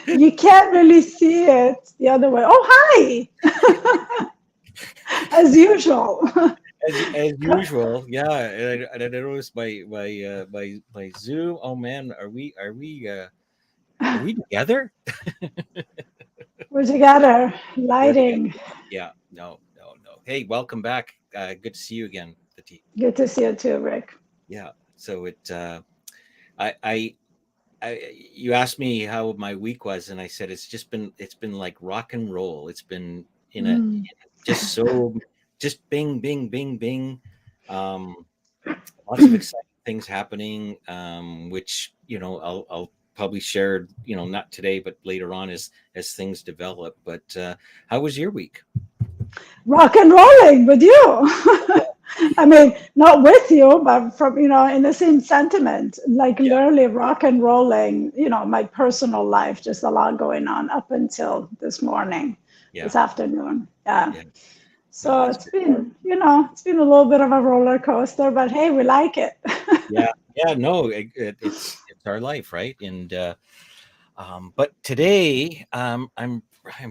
You can't really see it the other way. Oh, hi! As usual. As usual, yeah. And I noticed my Zoom. Oh man, are we together? We're together. We're together. Lighting. Yeah. No, no, no. Hey, welcome back. Good to see you again, Fati. Good to see you too, Rick. Yeah. So I, I, you asked me how my week was, and I said it's been like rock and roll. It's been in a Mm. just so just bing, bing, bing, bing. Um, Lots of exciting things happening, which I'll probably share. Not today, but later on as things develop. But how was your week? Rock and rolling with you. I mean, not with you, but from, in the same sentiment, like Yeah, literally rock and rolling, my personal life, just a lot going on up until this morning, yeah, this afternoon. Yeah. yeah. No, So that's it's great. been, it's been a little bit of a roller coaster, but hey, we like it. Yeah, yeah. No, it's our life, right? And but today, I'm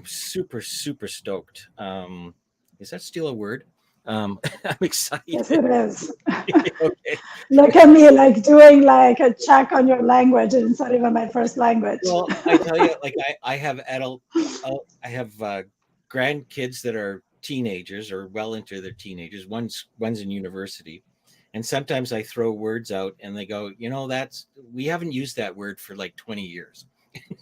super stoked. Is that still a word? I'm Yes, excited. it is. Okay. Look at me like doing like a check on your language, and it's not even my first language. Well, I tell you, like I have I have grandkids that are teenagers or well into their teenagers. One's in university, and sometimes I throw words out, and they go, that's we haven't used that word for like 20 years.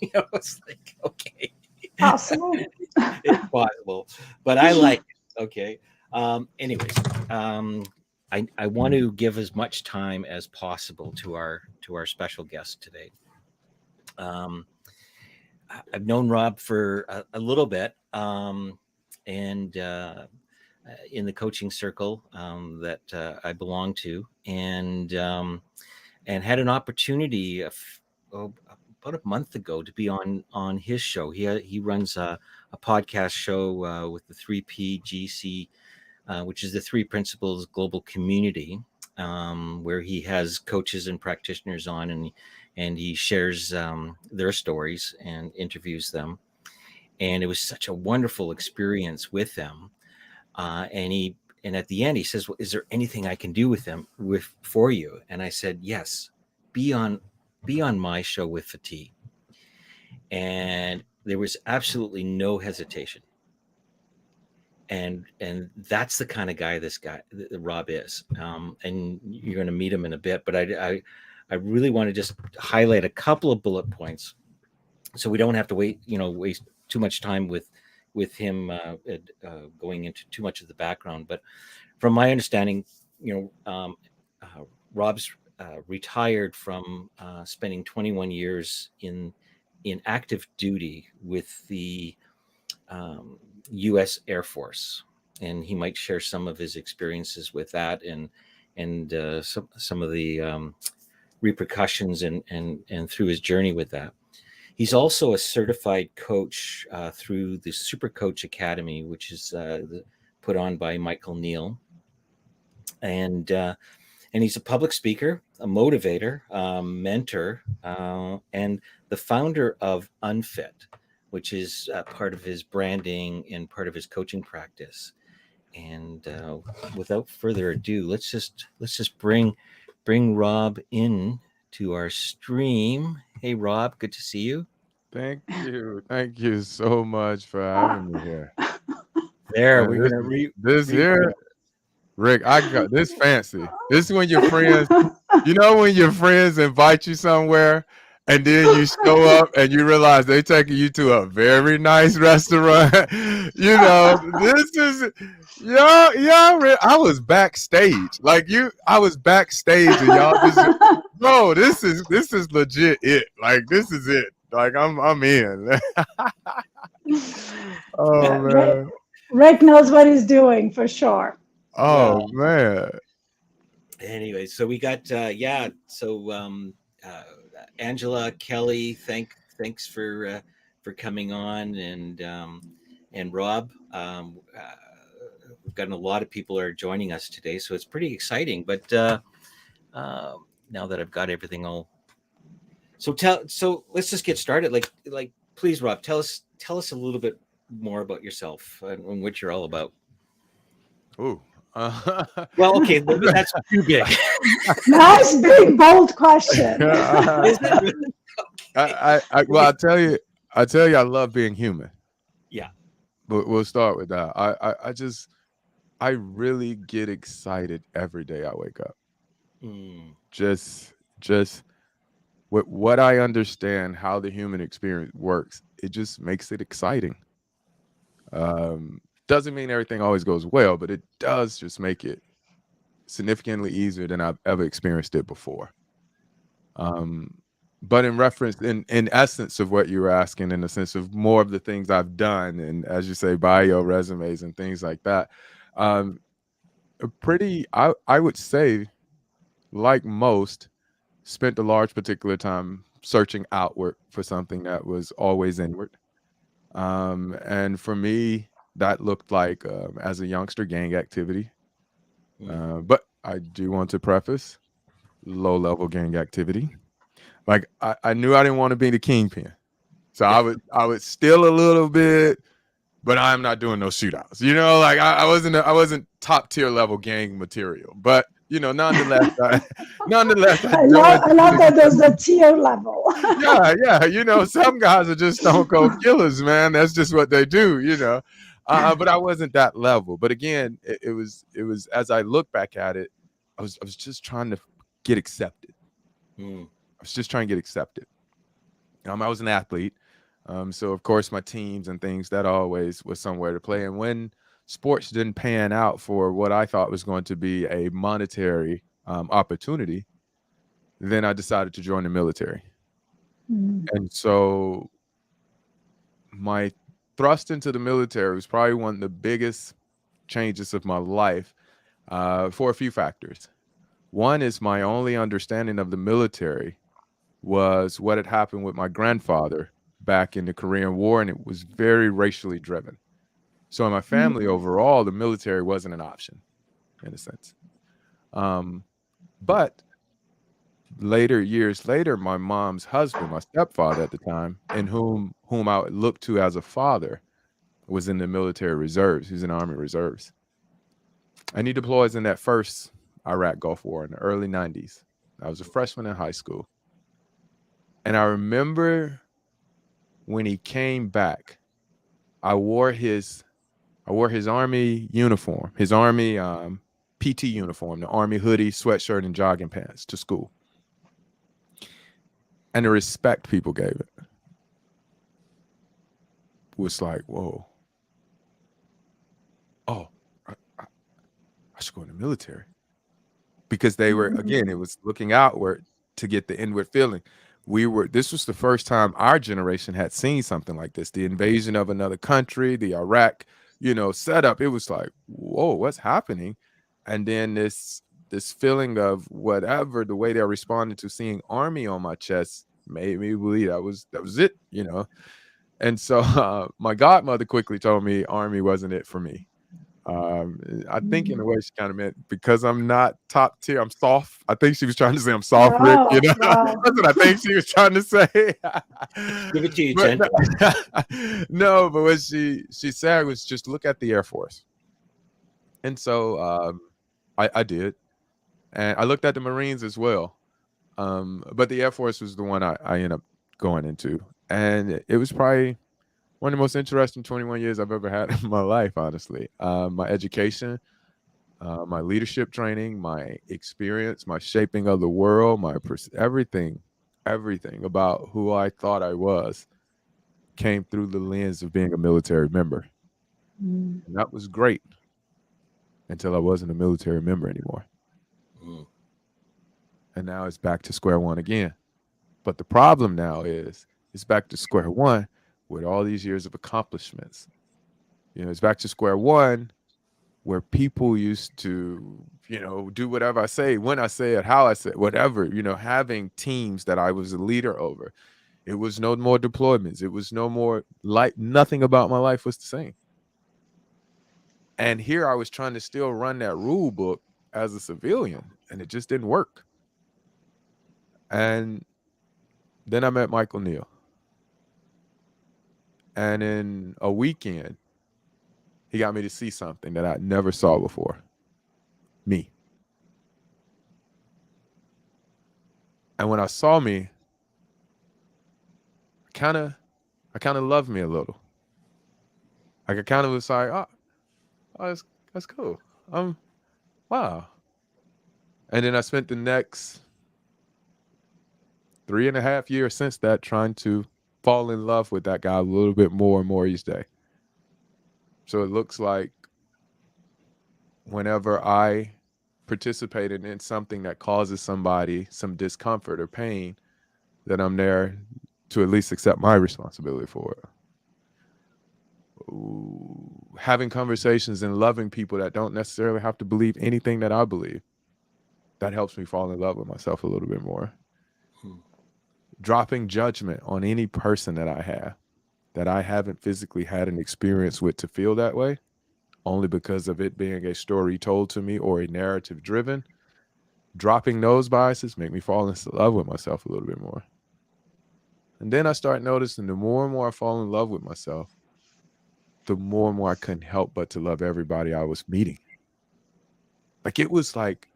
It's like okay, Possible. it's possible, but I like it. Okay. Anyways, um, I want to give as much time as possible to our special guest today. Um, I've known Rob for a little bit, and in the coaching circle that I belong to, and had an opportunity about a month ago to be on his show. He runs a podcast show with the 3PGC, which is the Three Principles Global Community, where he has coaches and practitioners on, and he shares their stories and interviews them. And it was such a wonderful experience with them. And at the end he says, "Well, is there anything I can do with them with for you?" And I said, "Yes, be on be on my show with Fati." And there was absolutely no hesitation. And that's the kind of guy this guy Rob is. And you're going to meet him in a bit, but I really want to just highlight a couple of bullet points so we don't have to waste too much time with him going into too much of the background. But from my understanding, Rob's retired from spending 21 years in active duty with the U.S. Air Force, and he might share some of his experiences with that, and some of the repercussions and through his journey with that. He's also a certified coach through the Super Coach Academy, which is put on by Michael Neal, and he's a public speaker, a motivator, mentor, and the founder of unFIT, which is part of his branding and part of his coaching practice. And without further ado, let's just bring Rob in to our stream. Hey, Rob, good to see you. Thank you. Thank you so much for having me here. There, Man, we're this gonna this here, rebrand. Rick, I got this fancy. This is when your friends, when your friends invite you somewhere and then you show up and you realize they taking you to a very nice restaurant. This is Rick, I was backstage. I was backstage and y'all just bro, this is legit it. Like this is it. Like I'm in. Oh Yeah, Rick, man. Rick knows what he's doing for sure. Well, Oh man. anyway, so we got uh, Angela, Kelly, thanks for coming on, and Rob. We've gotten a lot of people are joining us today, so it's pretty exciting. But now that I've got everything all, so let's just get started. Like please, Rob, tell us a little bit more about yourself and what you're all about. Ooh. Well, okay, that's too big. Nice, big, bold question. Is it really? Well, I tell you, I love being human. Yeah. But we'll start with that. I really get excited every day I wake up. Mm. Just with what I understand how the human experience works, it just makes it exciting. Doesn't mean everything always goes well, but it does just make it significantly easier than I've ever experienced it before. But in reference, in essence of what you were asking, in the sense of more of the things I've done, and as you say, bio resumes and things like that, um, I would say, like most, spent a large particular time searching outward for something that was always inward. And for me, that looked like, as a youngster, gang activity. But I do want to preface low-level gang activity. Like I knew I didn't want to be the kingpin, so I would steal a little bit, but I'm not doing no shootouts. You know, like I wasn't top tier level gang material, but nonetheless, nonetheless, I joined. I love that there's the tier level. Yeah. Some guys are just stone cold killers, man. That's just what they do. But I wasn't that level. But again, it was as I look back at it, I was just trying to get accepted. I was just trying to get accepted. I was an athlete. So of course my teams and things, that always was somewhere to play. And when sports didn't pan out for what I thought was going to be a monetary opportunity, then I decided to join the military. And so my thrust into the military was probably one of the biggest changes of my life, for a few factors. One is my only understanding of the military was what had happened with my grandfather back in the Korean War, and it was very racially driven. So in my family overall, the military wasn't an option, in a sense. But years later, my mom's husband, my stepfather at the time, and whom I would look to as a father, was in the military reserves. He was in Army Reserves. And he deploys in that first Iraq Gulf War in the early 90s. I was a freshman in high school. And I remember when he came back, I wore his Army uniform, his Army PT uniform, the Army hoodie, sweatshirt, and jogging pants to school. And the respect people gave it was like, whoa. Oh, I should go in the military. Because they were, again, it was looking outward to get the inward feeling. This was the first time our generation had seen something like this, the invasion of another country, the Iraq, setup. It was like, whoa, what's happening? And then this feeling of whatever, the way they responded to seeing Army on my chest made me believe that was it, And so my godmother quickly told me Army wasn't it for me. I think in a way she kind of meant because I'm not top tier, I'm soft. I think she was trying to say I'm soft, Rick. Wow. That's what I think she was trying to say. Give it to you, gentle. No, but what she said was just look at the Air Force. And so I did, and I looked at the Marines as well. But the Air Force was the one I ended up going into, and it was probably one of the most interesting 21 years I've ever had in my life, honestly. My education, my leadership training, my experience, my shaping of the world, everything about who I thought I was came through the lens of being a military member. And that was great until I wasn't a military member anymore. And now it's back to square one again. But the problem now is it's back to square one with all these years of accomplishments. It's back to square one where people used to, do whatever I say, when I say it, how I say it, whatever, having teams that I was a leader over. It was no more deployments. It was no more nothing about my life was the same. And here I was trying to still run that rule book as a civilian, and it just didn't work. And then I met Michael Neal. And in a weekend, he got me to see something that I never saw before. Me. And when I saw me, I kind of loved me a little. Like I kind of was like, oh that's cool. Wow. And then I spent the next 3.5 years since that trying to fall in love with that guy a little bit more and more each day. So it looks like whenever I participated in something that causes somebody some discomfort or pain, that I'm there to at least accept my responsibility for it. Ooh, having conversations and loving people that don't necessarily have to believe anything that I believe, that helps me fall in love with myself a little bit more. Dropping judgment on any person that I haven't physically had an experience with to feel that way, only because of it being a story told to me or a narrative driven. Dropping those biases make me fall in love with myself a little bit more. And then I start noticing the more and more I fall in love with myself, the more and more I couldn't help but to love everybody I was meeting. Like it was like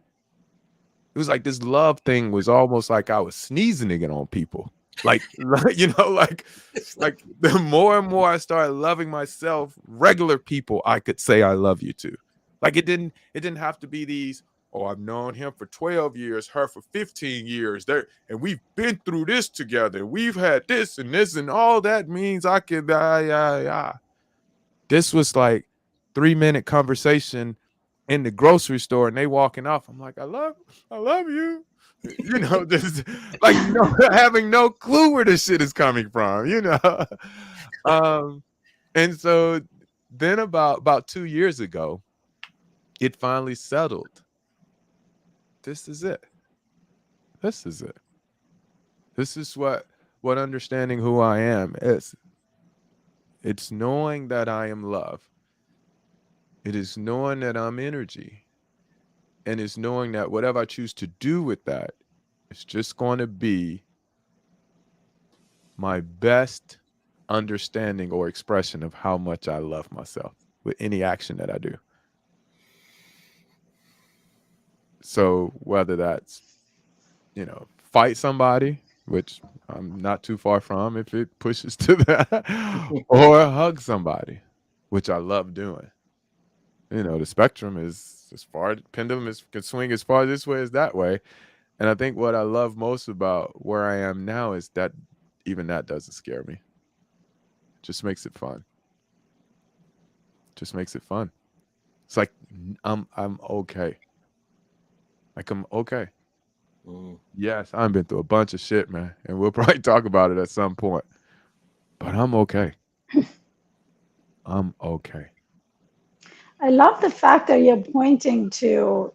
this love thing was almost like I was sneezing it on people. Like like the more and more I started loving myself, regular people I could say I love you to. Like it didn't have to be these, oh, I've known him for 12 years, her for 15 years. There, and we've been through this together. We've had this, and all that means I could This was like 3-minute conversation in the grocery store and they walking off. I'm like, I love you. Just like having no clue where this shit is coming from, and so then about 2 years ago, it finally settled. This is it. This is it. This is what understanding who I am is. It's knowing that I am love. It is knowing that I'm energy. And it's knowing that whatever I choose to do with that, it's just going to be my best understanding or expression of how much I love myself with any action that I do. So whether that's, fight somebody, which I'm not too far from if it pushes to that, or hug somebody, which I love doing. The spectrum is as far, pendulum can swing as far this way as that way. And I think what I love most about where I am now is that even that doesn't scare me. It just makes it fun. Just makes it fun. It's like I'm okay. Like I'm okay. Yes, I've been through a bunch of shit, man, and we'll probably talk about it at some point. But I'm okay. I'm okay. I love the fact that you're pointing to,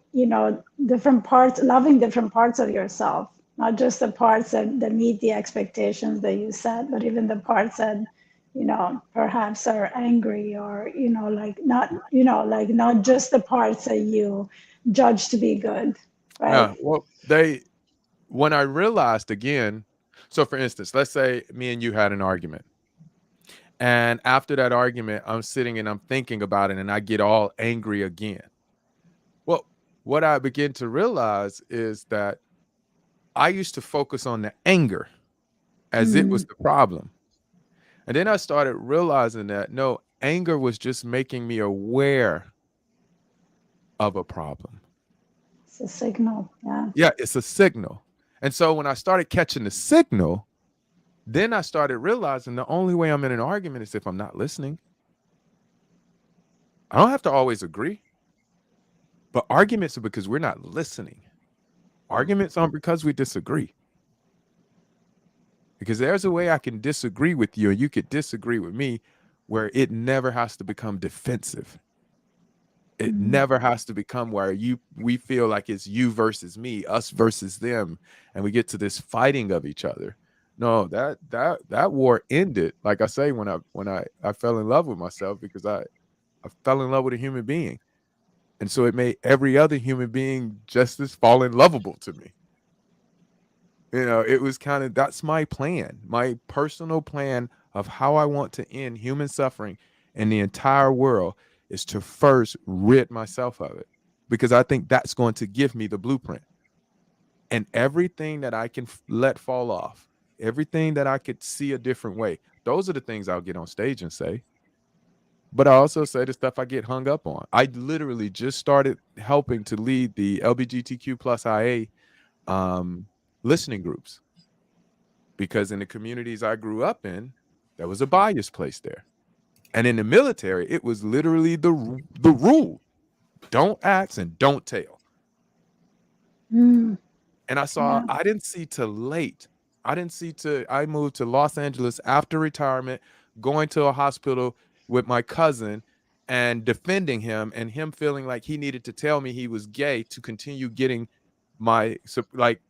different parts, loving different parts of yourself, not just the parts that meet the expectations that you set, but even the parts that, perhaps are angry or, not just the parts that you judge to be good, right? Yeah, well, when I realized again, so for instance, let's say me and you had an argument. And after that argument, I'm sitting and I'm thinking about it and I get all angry again. Well, what I begin to realize is that I used to focus on the anger as it was the problem. And then I started realizing that no, anger was just making me aware of a problem. It's a signal. Yeah. Yeah, it's a signal. And so when I started catching the signal, then I started realizing the only way I'm in an argument is if I'm not listening. I don't have to always agree, but arguments are because we're not listening. Arguments aren't because we disagree. Because there's a way I can disagree with you and you could disagree with me where it never has to become defensive. It never has to become where we feel like it's you versus me, us versus them, and we get to this fighting of each other. No, that war ended. Like I say, when I fell in love with myself because I fell in love with a human being. And so it made every other human being just as fallen lovable to me. It was kind of, that's my plan, my personal plan of how I want to end human suffering in the entire world is to first rid myself of it, because I think that's going to give me the blueprint. And everything that I can let fall off, everything that I could see a different way, those are the things I'll get on stage and say. But I also say the stuff I get hung up on. I literally just started helping to lead the LGBTQ plus IA listening groups, because in the communities I grew up in, there was a bias placed there. And in the military, it was literally the rule: don't ask and don't tell. Mm, And yeah. I didn't see till late. I moved to Los Angeles after retirement, going to a hospital with my cousin and defending him, and him feeling like he needed to tell me he was gay to continue getting like,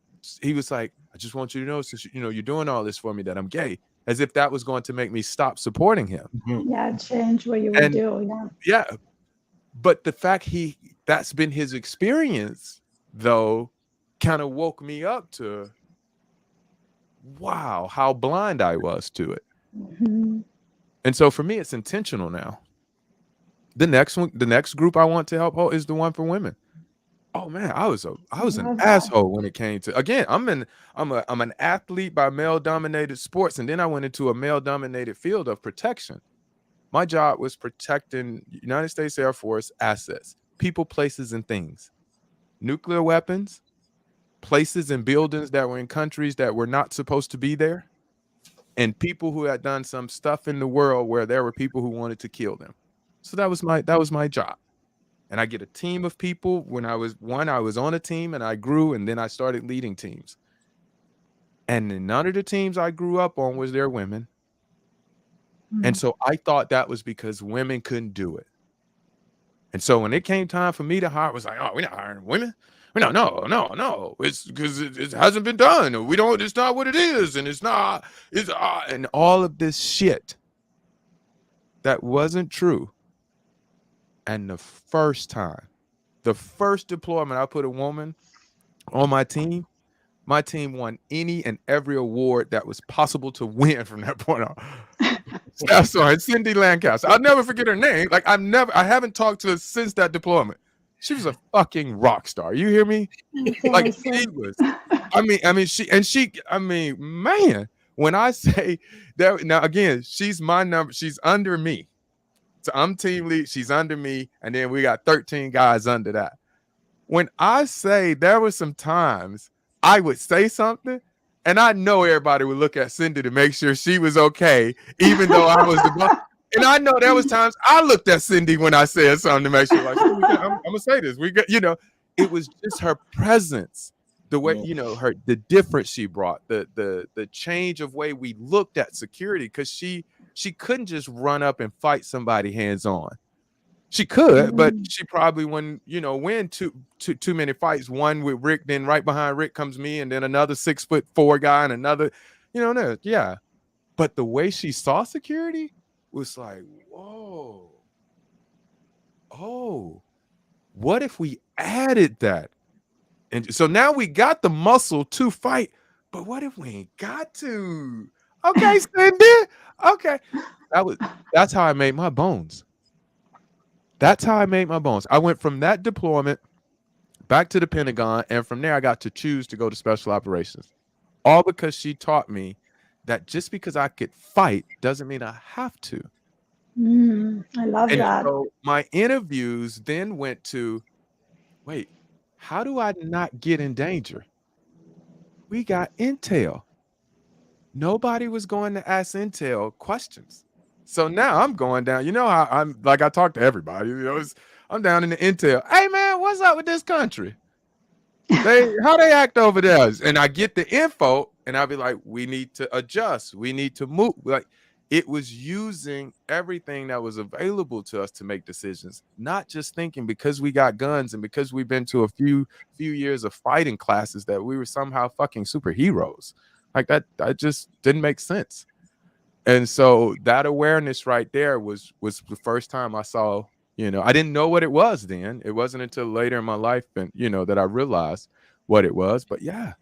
he was like, I just want you to know, since you know you're doing all this for me, that I'm gay, as if that was going to make me stop supporting him. Mhm. Yeah, change what you would And do. Yeah. yeah, but the fact that's been his experience, though, kind of woke me up to, wow, how blind I was to it. Mhm. And so for me, it's intentional now. The next group I want to help out is the one for women. Oh man, I was an Love that. asshole when it came to, again, I'm an athlete by male dominated sports, and then I went into a male dominated field of protection. My job was protecting United States Air Force assets, people, places, and things. Nuclear weapons, places and buildings that were in countries that were not supposed to be there, and people who had done some stuff in the world where there were people who wanted to kill them. So that was my job. And I get a team of people. When I was on a team and I grew, and then I started leading teams. And in none of the teams I grew up on was there women. And Mm. so I thought that was because women couldn't do it. And so when it came time for me to hire, it was like, oh, we're not hiring women. We're not, no. It's because it hasn't been done. We don't, it's not what it is. And and all of this shit that wasn't true. And the first deployment I put a woman on my team won any and every award that was possible to win from that point on. That's right, Cindy Lancaster. I'll never forget her name. Like, I haven't talked to her since that deployment. She was a fucking rock star. You hear me? That's Like, she awesome. was. I mean, man, when I say that, now again, she's my number, she's under me. So I'm team lead, she's under me, and then we got 13 guys under that. When I say there were some times I would say something, and I know everybody would look at Cindy to make sure she was okay, even though I was the boss. And I know there was times I looked at Cindy when I said something to make sure, like, I'm gonna say this. We got, it was just her presence, the way, the difference she brought, the change of way we looked at security, because she couldn't just run up and fight somebody hands on. She could, but Mm. she probably wouldn't, win too many fights. One with Rick, then right behind Rick comes me, and then another 6'4" guy, and another, no, yeah. But the way she saw security was like, whoa, oh, what if we added that? And so now we got the muscle to fight, but what if we ain't got to? Okay, Cindy. Okay. That's how I made my bones. That's how I made my bones. I went from that deployment back to the Pentagon, and from there I got to choose to go to special operations. All because she taught me that just because I could fight doesn't mean I have to. I love And that. so my interviews then went to, wait, how do I not get in danger? We got intel. Nobody was going to ask intel questions. So now I'm going down. You know how I'm, like, I talk to everybody. I'm down in the intel. Hey man, what's up with this country? How they act over there? And I get the info, and I'll be like, we need to adjust. We need to move. Like, it was using everything that was available to us to make decisions, not just thinking because we got guns and because we've been to a few years of fighting classes that we were somehow fucking superheroes. Like, that just didn't make sense. And so that awareness right there was the first time I saw, I didn't know what it was then. It wasn't until later in my life, and that I realized what it was. But yeah,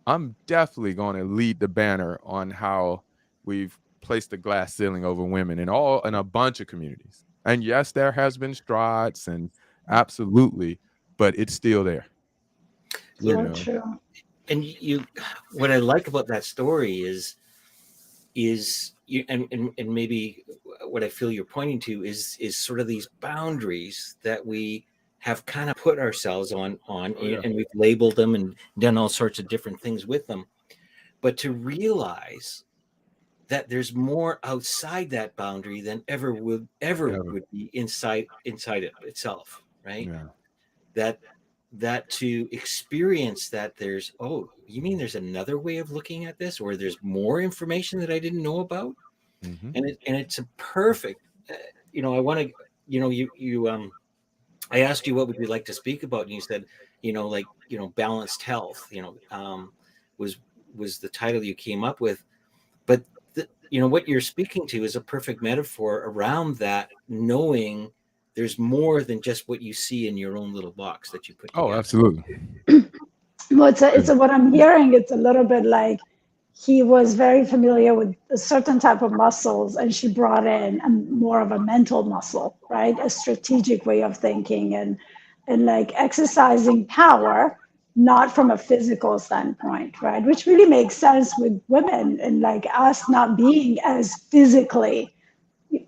I'm definitely going to lead the banner on how we've placed a glass ceiling over women in a bunch of communities. And yes, there has been strides and absolutely, but it's still there. You So know. true. And what I like about that story is you, and maybe what I feel you're pointing to is sort of these boundaries that we have kind of put ourselves on, Oh yeah. and we've labeled them and done all sorts of different things with them. But to realize that there's more outside that boundary than ever Ever. would be inside it itself, right? Yeah. that that to experience that there's, oh, you mean there's another way of looking at this, or there's more information that I didn't know about. Mm-hmm. And it's a perfect, I want to, you I asked you what would you like to speak about, and you said, like, balanced health, was the title you came up with. But what you're speaking to is a perfect metaphor around that, knowing there's more than just what you see in your own little box that you put Oh, together. absolutely. Well, what I'm hearing. It's a little bit like he was very familiar with a certain type of muscles, and she brought in more of a mental muscle, right? A strategic way of thinking, and like exercising power, not from a physical standpoint, right? Which really makes sense with women, and like us not being as physically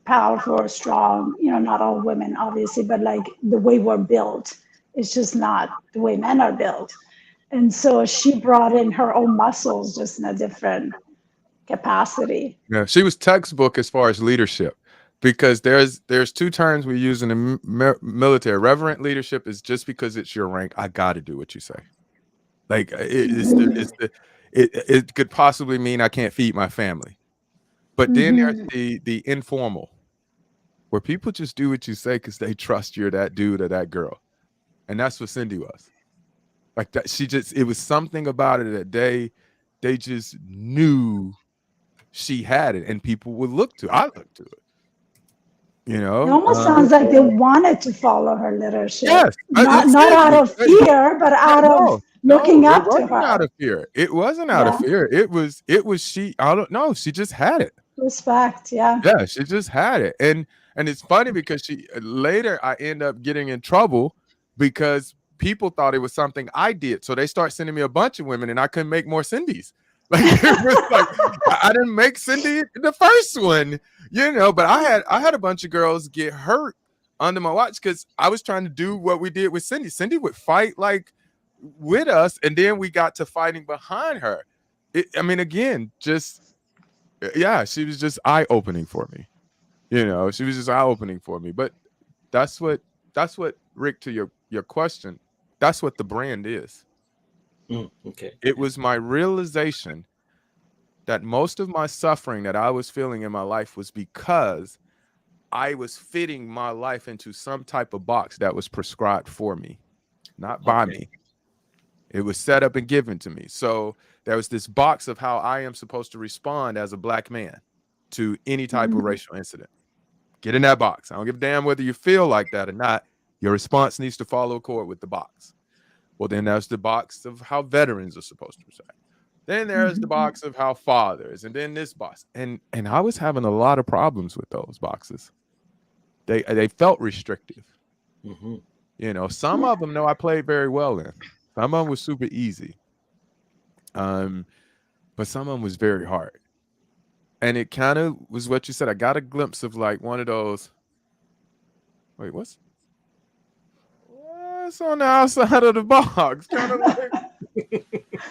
powerful or strong. Not all women, obviously, but like the way we're built, it's just not the way men are built. And so she brought in her own muscles just in a different capacity. Yeah, she was textbook as far as leadership, because there's two terms we use in the military. Reverent leadership is just because it's your rank, I got to do what you say. Like it could possibly mean I can't feed my family. But then there's Mm-hmm. the informal, where people just do what you say because they trust you're that dude or that girl, and that's what Cindy was. Like that, it was something about it that they just knew she had it, and people would look to. I look to it, you It know. almost sounds like they wanted to follow her leadership, Yes, not out seriously. of fear, but out of No, no, looking it up to wasn't out her. of fear. It wasn't out of Yeah, fear. It was she. I don't know. She just had it. respect. Yeah. Yeah, she just had it. And it's funny because she later I end up getting in trouble because people thought it was something I did. So they start sending me a bunch of women and I couldn't make more Cindy's. Like it was like I didn't make Cindy the first one, but I had a bunch of girls get hurt under my watch because I was trying to do what we did with Cindy. Cindy would fight like with us, and then we got to fighting behind her. I mean, again, just yeah, she was just eye-opening for me. She was just eye-opening for me. But that's what Rick, to your question, that's what the brand is. Okay. It was my realization that most of my suffering that I was feeling in my life was because I was fitting my life into some type of box that was prescribed for me, not by Okay. me. It was set up and given to me. So there was this box of how I am supposed to respond as a black man to any type of racial incident. Get in that box. I don't give a damn whether you feel like that or not. Your response needs to follow accord with the box. Well, then there's the box of how veterans are supposed to respond. Then there's the box of how fathers, and then this box. And I was having a lot of problems with those boxes. They felt restrictive. Some of them, though, I played very well in. Some of them was super easy. But some of them was very hard. And it kind of was what you said. I got a glimpse of like one of those. Wait, what's on the outside of the box? Kind of like,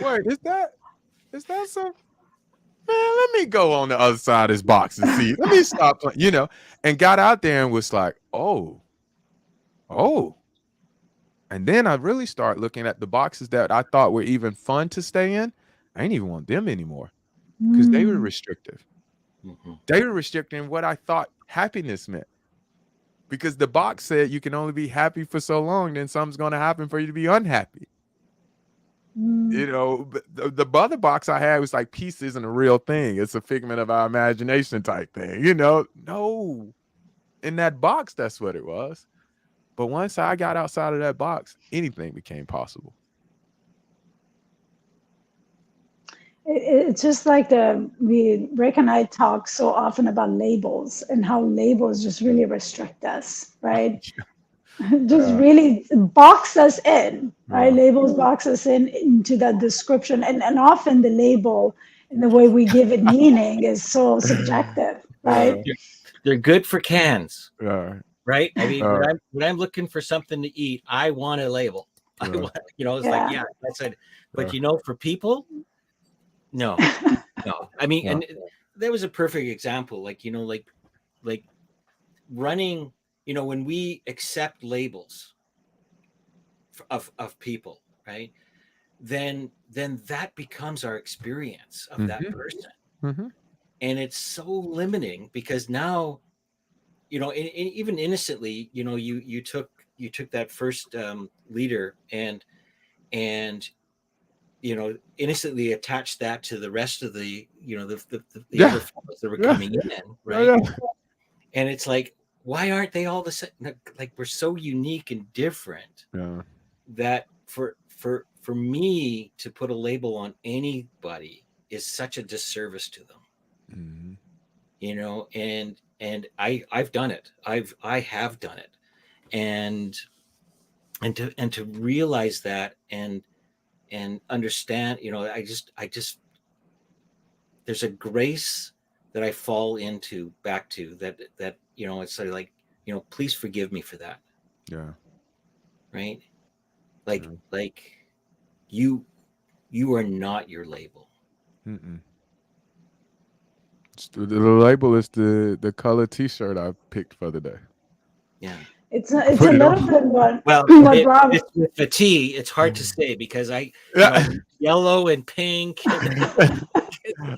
wait, is that some? Man, let me go on the other side of this box and see. Let me stop playing, and got out there and was like, oh. And then I really start looking at the boxes that I thought were even fun to stay in. I ain't even want them anymore because they were restrictive. They were restricting what I thought happiness meant. Because the box said you can only be happy for so long, then something's going to happen for you to be unhappy. But the other box I had was like, peace isn't a real thing. It's a figment of our imagination type thing. No. In that box, that's what it was. But once I got outside of that box, anything became possible. It's just like Rick and I talk so often about labels and how labels just really restrict us, right? Just Yeah, really box us in, right? yeah, Labels box us in into that description, and often the label and the way we give it meaning is so subjective, right? They're good for cans, yeah, right? I mean, yeah, when I'm looking for something to eat, I want a label. I yeah, want, it's like, Yeah. yeah, that's it. But yeah, for people, no, no. I mean, yeah. and there was a perfect example, like running. When we accept labels of people, right? Then that becomes our experience of that Mm-hmm, person, mm-hmm. and it's so limiting because now, and even innocently, you took that first leader and innocently attached that to the rest of the Yeah, other fellows that were yeah, coming in, yeah, right? yeah, And it's like, why aren't they all the same? Like, we're so unique and different yeah. that for me to put a label on anybody is such a disservice to them, Mm-hmm. and I've done it. I have done it, and and to realize that and understand, I just there's a grace that I fall into back to that it's sort of like, please forgive me for that, Yeah, right? yeah. Like you you are not your label. Mm-mm. The label is the color T-shirt I picked for the day. Yeah. I It's a put it little on. bit what Well, what Rob. it's with fatigue. It's hard to say because Yeah, yellow and pink. And,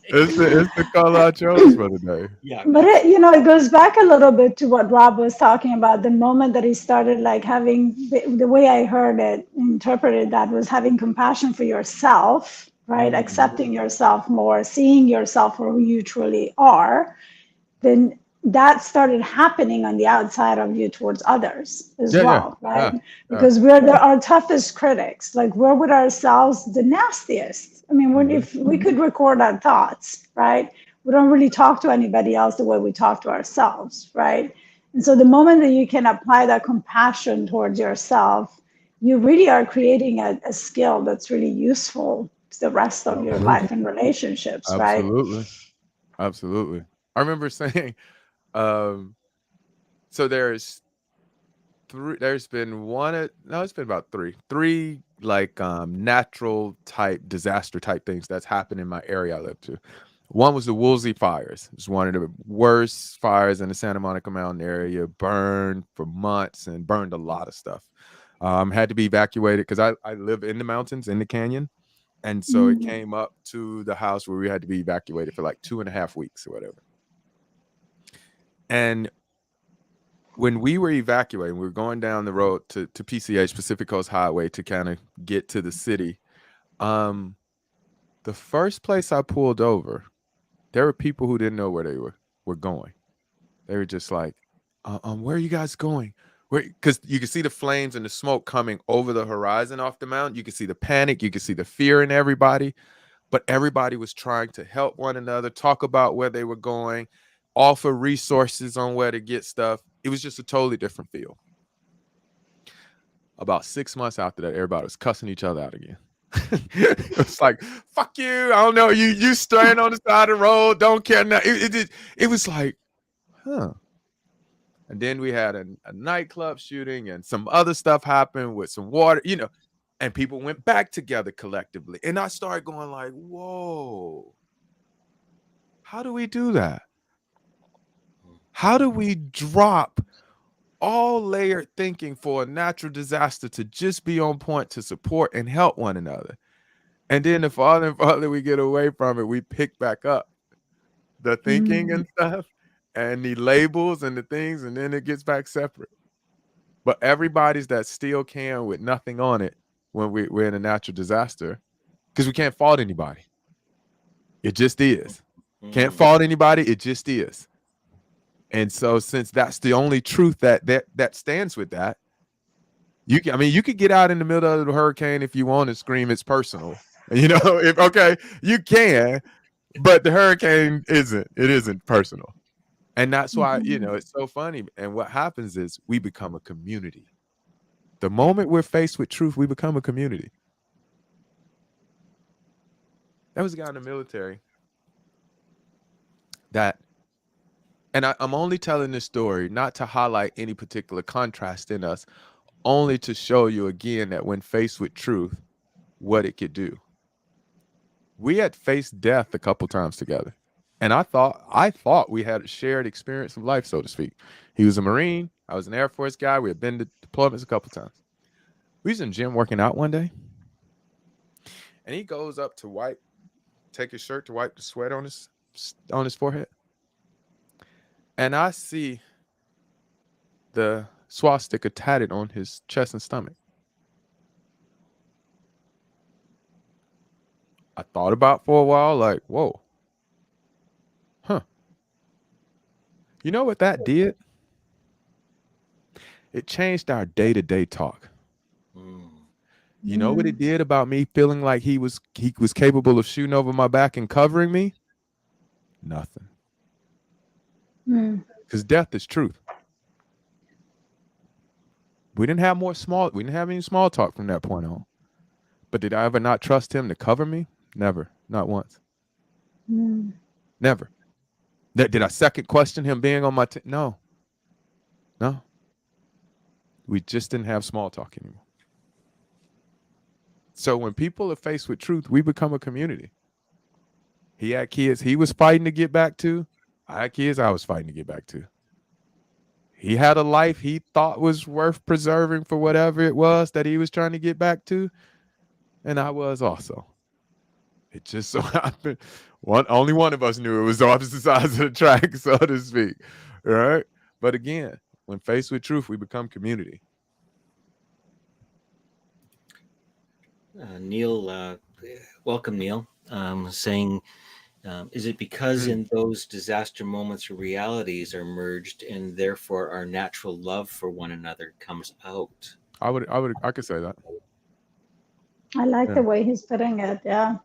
it's the color I chose for the day. yeah, But absolutely. it goes back a little bit to what Rob was talking about. The moment that he started like having the way I heard it interpreted that was having compassion for yourself, right? Mm, Accepting yourself more, seeing yourself for who you truly are, then that started happening on the outside of you towards others as Yeah, yeah, well, yeah, right? yeah. Because our toughest critics. Like we're with ourselves the nastiest. I mean, Mm-hmm. if we could record our thoughts, right? We don't really talk to anybody else the way we talk to ourselves, right? And so the moment that you can apply that compassion towards yourself, you really are creating a skill that's really useful to the rest of your life and relationships, right? Absolutely, absolutely. I remember saying, um, so there's three. There's been no, it's been about three like natural type disaster type things that's happened in my area I live to. One was the Woolsey fires. It's one of the worst fires in the Santa Monica Mountain area. Burned for months and burned a lot of stuff. Had to be evacuated because I live in the mountains in the canyon, and so it Mm. came up to the house where we had to be evacuated for like 2.5 weeks or whatever. And when we were evacuating, we were going down the road to PCH, Pacific Coast Highway, to kind of get to the city. Um, the first place I pulled over, there were people who didn't know where they were going. They were just like, where are you guys going? Where? Because you could see the flames and the smoke coming over the horizon off the mountain. You could see the panic. You could see the fear in everybody. But everybody was trying to help one another, talk about where they were going, offer resources on where to get stuff. It was just a totally different feel. About 6 months after that, everybody was cussing each other out again. It was like, fuck you. I don't know. You straying on the side of the road. Don't care. No. It was like, huh. And then we had a nightclub shooting and some other stuff happened with some water, and people went back together collectively. And I started going like, whoa, how do we do that? How do we drop all layered thinking for a natural disaster to just be on point to support and help one another? And then the farther and farther we get away from it, we pick back up the thinking Mm. and stuff and the labels and the things, and then it gets back separate. But everybody's that still can with nothing on it when we're in a natural disaster because we can't fault anybody. It just is. Can't mm, fault anybody. It just is. And so since that's the only truth that stands with that, you could get out in the middle of the hurricane if you want and scream it's personal. You know, if okay, you can, but the hurricane isn't. It isn't personal. And that's why, you know, it's so funny. And what happens is we become a community. The moment we're faced with truth, we become a community. There was a guy in the military that, and I'm only telling this story not to highlight any particular contrast in us, only to show you again that when faced with truth, what it could do. We had faced death a couple times together. And I thought we had a shared experience of life, so to speak. He was a Marine. I was an Air Force guy. We had been to deployments a couple times. We was in the gym working out one day, and he goes up to take his shirt to wipe the sweat on his forehead, and I see the swastika tatted on his chest and stomach. I thought about for a while, like, whoa, huh? You know what that did? It changed our day-to-day talk. You know what it did about me feeling like he was capable of shooting over my back and covering me? Nothing. Because death is truth. We didn't have any small talk from that point on. But did I ever not trust him to cover me? Never. Not once. Never. Did I second question him being on my team? No. No. We just didn't have small talk anymore. So when people are faced with truth, we become a community. He had kids he was fighting to get back to. I had kids I was fighting to get back to. He had a life he thought was worth preserving for whatever it was that he was trying to get back to. And I was also. It just so happened only one of us knew it was the opposite sides of the track, so to speak. Right? But again, when faced with truth, we become community. Neil, welcome, Neil. Saying, is it because in those disaster moments realities are merged and therefore our natural love for one another comes out? I could say that. I like the way he's putting it. Yeah.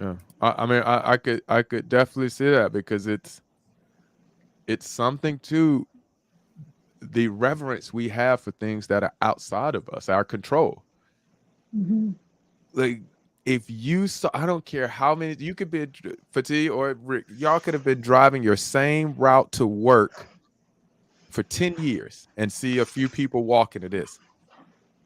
Yeah. I mean, I could definitely see that because it's something to the reverence we have for things that are outside of us, our control. Like if you saw, I don't care how many, you could be Fati or Rick, y'all could have been driving your same route to work for 10 years and see a few people walking to this.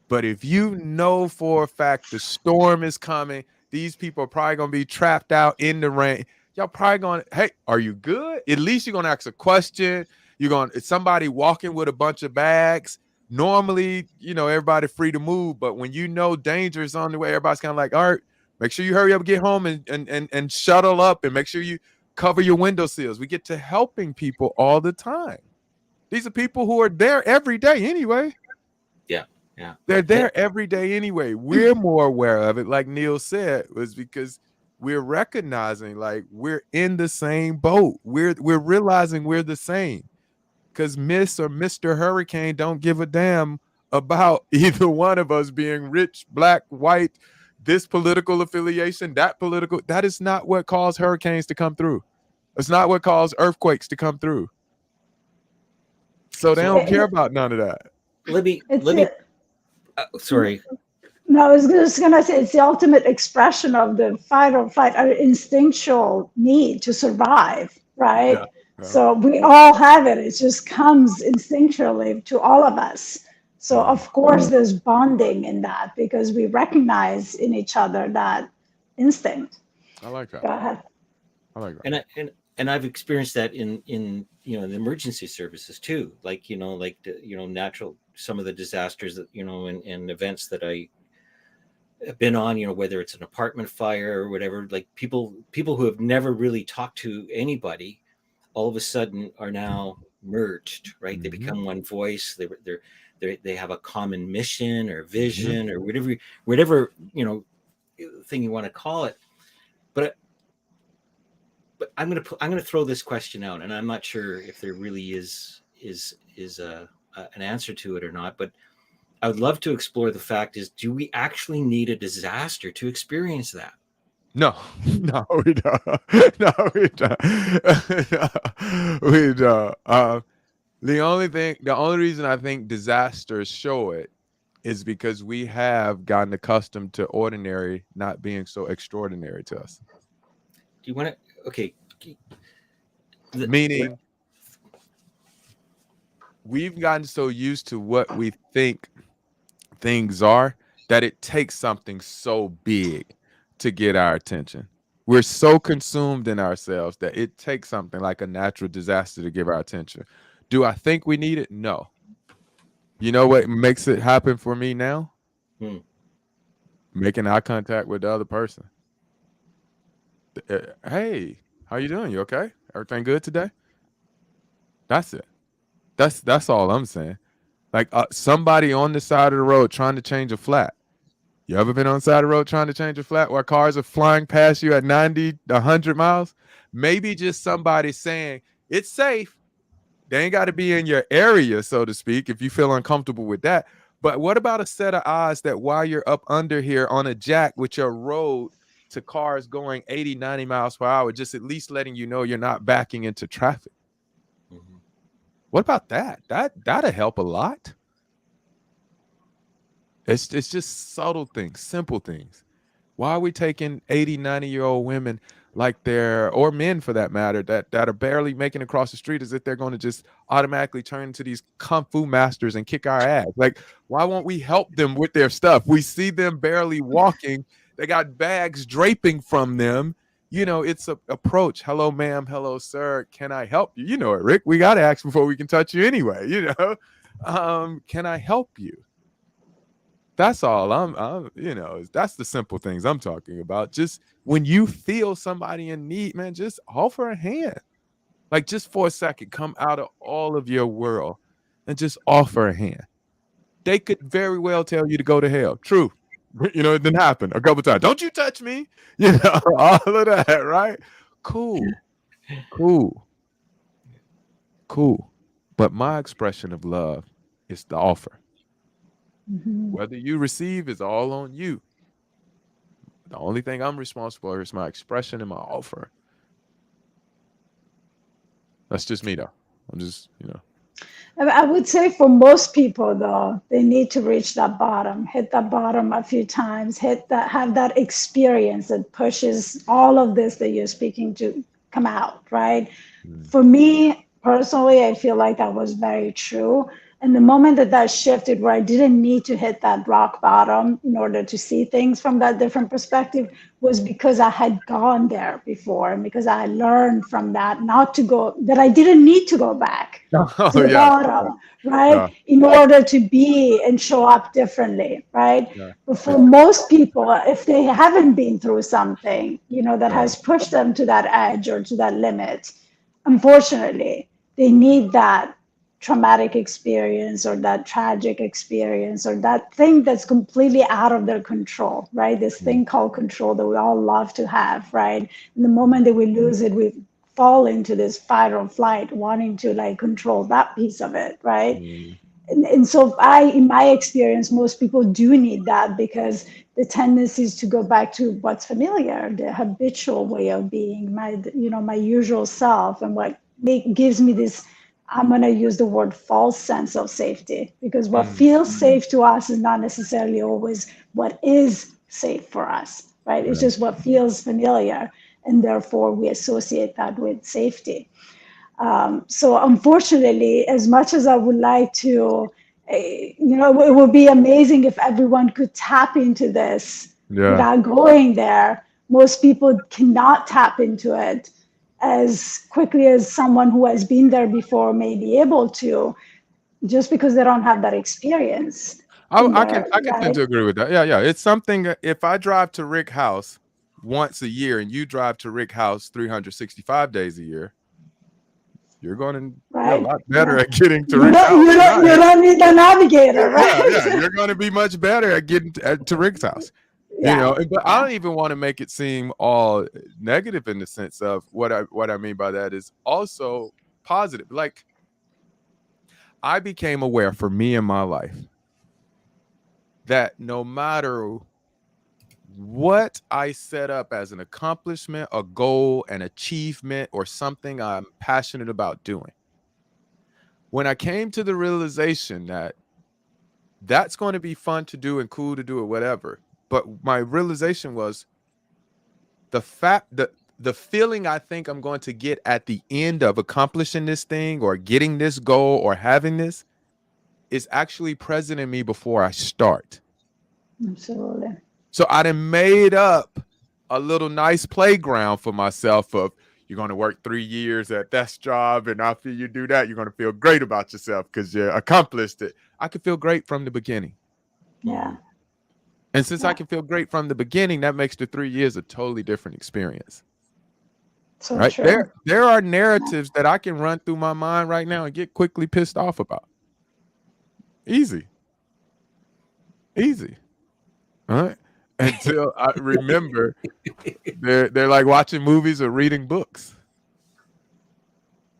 But if you know for a fact the storm is coming, these people are probably going to be trapped out in the rain. Y'all probably going to, hey, are you good? At least you're going to ask a question. It's somebody walking with a bunch of bags. Normally, everybody free to move. But when you know danger is on the way, everybody's kind of like, all right, make sure you hurry up, get home and shuttle up and make sure you cover your window sills. We get to helping people all the time. These are people who are there every day anyway. Yeah. They're there every day anyway. We're more aware of it, like Neil said, was because we're recognizing like we're in the same boat. We're realizing we're the same. Because Miss or Mr. Hurricane don't give a damn about either one of us being rich, black, white, this political affiliation, that political. That is not what caused hurricanes to come through. It's not what caused earthquakes to come through. So they don't care about none of that. Let me sorry. No, I was just going to say it's the ultimate expression of the fight or flight, our instinctual need to survive, right? Yeah. So we all have it. It just comes instinctually to all of us. So of course there's bonding in that because we recognize in each other that instinct. I like that. Go ahead. I like that. And I've experienced that in the emergency services too, like natural, some of the disasters that and events that I have been on, whether it's an apartment fire or whatever, like people who have never really talked to anybody all of a sudden are now merged, right? They become one voice. They have a common mission or vision or whatever thing you want to call it. But I'm gonna throw this question out, and I'm not sure if there really is an answer to it or not. But I would love to explore the fact: do we actually need a disaster to experience that? No, no, we don't. No, we don't. We don't. The only reason I think disasters show it is because we have gotten accustomed to ordinary not being so extraordinary to us. Do you want to? Okay. Meaning, we've gotten so used to what we think things are that it takes something so big to get our attention. We're so consumed in ourselves that it takes something like a natural disaster to give our attention. Do I think we need it? No. You know what makes it happen for me now? Hmm. Making eye contact with the other person. Hey, how you doing? You okay? Everything good today? That's it. That's all I'm saying. Like somebody on the side of the road trying to change a flat. You ever been on the side of the road trying to change a flat where cars are flying past you at 90, 100 miles? Maybe just somebody saying it's safe. They ain't got to be in your area, so to speak, if you feel uncomfortable with that. But what about a set of eyes that while you're up under here on a jack with your road to cars going 80, 90 miles per hour, just at least letting you know you're not backing into traffic? Mhm. What about that? That'll help a lot. It's just subtle things, simple things. Why are we taking 80, 90-year-old women like they're, or men for that matter, that are barely making it across the street as if they're going to just automatically turn into these kung fu masters and kick our ass? Like, why won't we help them with their stuff? We see them barely walking. They got bags draping from them. You know, it's a approach. Hello, ma'am. Hello, sir. Can I help you? You know it, Rick. We got to ask before we can touch you anyway. You know, can I help you? That's all that's the simple things I'm talking about. Just when you feel somebody in need, man, just offer a hand. Like just for a second, come out of all of your world and just offer a hand. They could very well tell you to go to hell. True. You know, it didn't happen a couple times. Don't you touch me. You know, all of that, right? Cool. Cool. Cool. But my expression of love is the offer. Mhm. Whether you receive is all on you. The only thing I'm responsible for is my expression and my offer. That's just me, though. I'm just. I would say for most people, though, they need to reach that bottom, hit that bottom a few times, hit that, have that experience that pushes all of this that you're speaking to come out, right? Mm. For me personally, I feel like that was very true. And the moment that that shifted, where I didn't need to hit that rock bottom in order to see things from that different perspective, was because I had gone there before and because I learned from that not to go, that I didn't need to go back to Oh the yeah, yeah, bottom, yeah, right? In order to be and show up differently, right? yeah, But for most people, if they haven't been through something, that yeah. has pushed them to that edge or to that limit, unfortunately, they need that traumatic experience or that tragic experience or that thing that's completely out of their control, right? This Mm, thing called control that we all love to have, right? And the mm, moment that we lose it, we fall into this fight or flight, wanting to like control that piece of it, right? mm, And so in my experience, most people do need that because the tendency is to go back to what's familiar, the habitual way of being, my usual self, and what gives me this. I'm going to use the word false sense of safety because what mm. feels safe to us is not necessarily always what is safe for us, right? It's Yeah. just what feels familiar, and therefore we associate that with safety. So unfortunately, as much as I would like to, it would be amazing if everyone could tap into this Yeah. without going there. Most people cannot tap into it as quickly as someone who has been there before may be able to, just because they don't have that experience I, in I can there, I can tend right? to agree with that. Yeah, yeah. It's something if I drive to Rick House once a year and you drive to Rick House 365 days a year, you're going to be a Right? lot better Yeah. at getting to You Rick's don't, house you than don't, I you am. don't need the navigator, Yeah, right? yeah. You're going to be much better at getting to Rick's house. Yeah. But I Yeah. don't even want to make it seem all negative in the sense of what I mean by that is also positive. Like I became aware for me in my life that no matter what I set up as an accomplishment, a goal, an achievement, or something I'm passionate about doing. When I came to the realization that that's going to be fun to do and cool to do or whatever, but my realization was the fact that the feeling I think I'm going to get at the end of accomplishing this thing or getting this goal or having this is actually present in me before I start. Absolutely. So I done made up a little nice playground for myself of you're going to work 3 years at this job, and after you do that, you're going to feel great about yourself because you accomplished it. I could feel great from the beginning. Yeah. And since I Yeah. can feel great from the beginning, that makes the 3 years a totally different experience. So Right? true. There are narratives that I can run through my mind right now and get quickly pissed off about. Easy. Easy. All right. Until I remember they're like watching movies or reading books.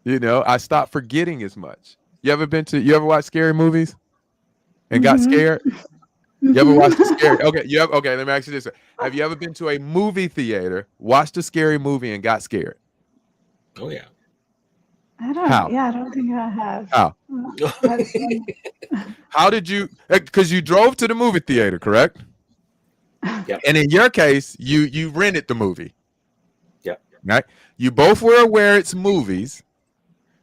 You know, I stopped forgetting as much. You ever watch scary movies and got Mm-hmm. scared? You ever watched a scary okay, let me ask you this. Have you ever been to a movie theater, watched a scary movie and got scared? Oh yeah. I don't. How? Yeah, I don't think I have. How? I've, How did you because you drove to the movie theater, correct? Yep. And in your case, you rented the movie. Yep. Right? You both were aware it's movies.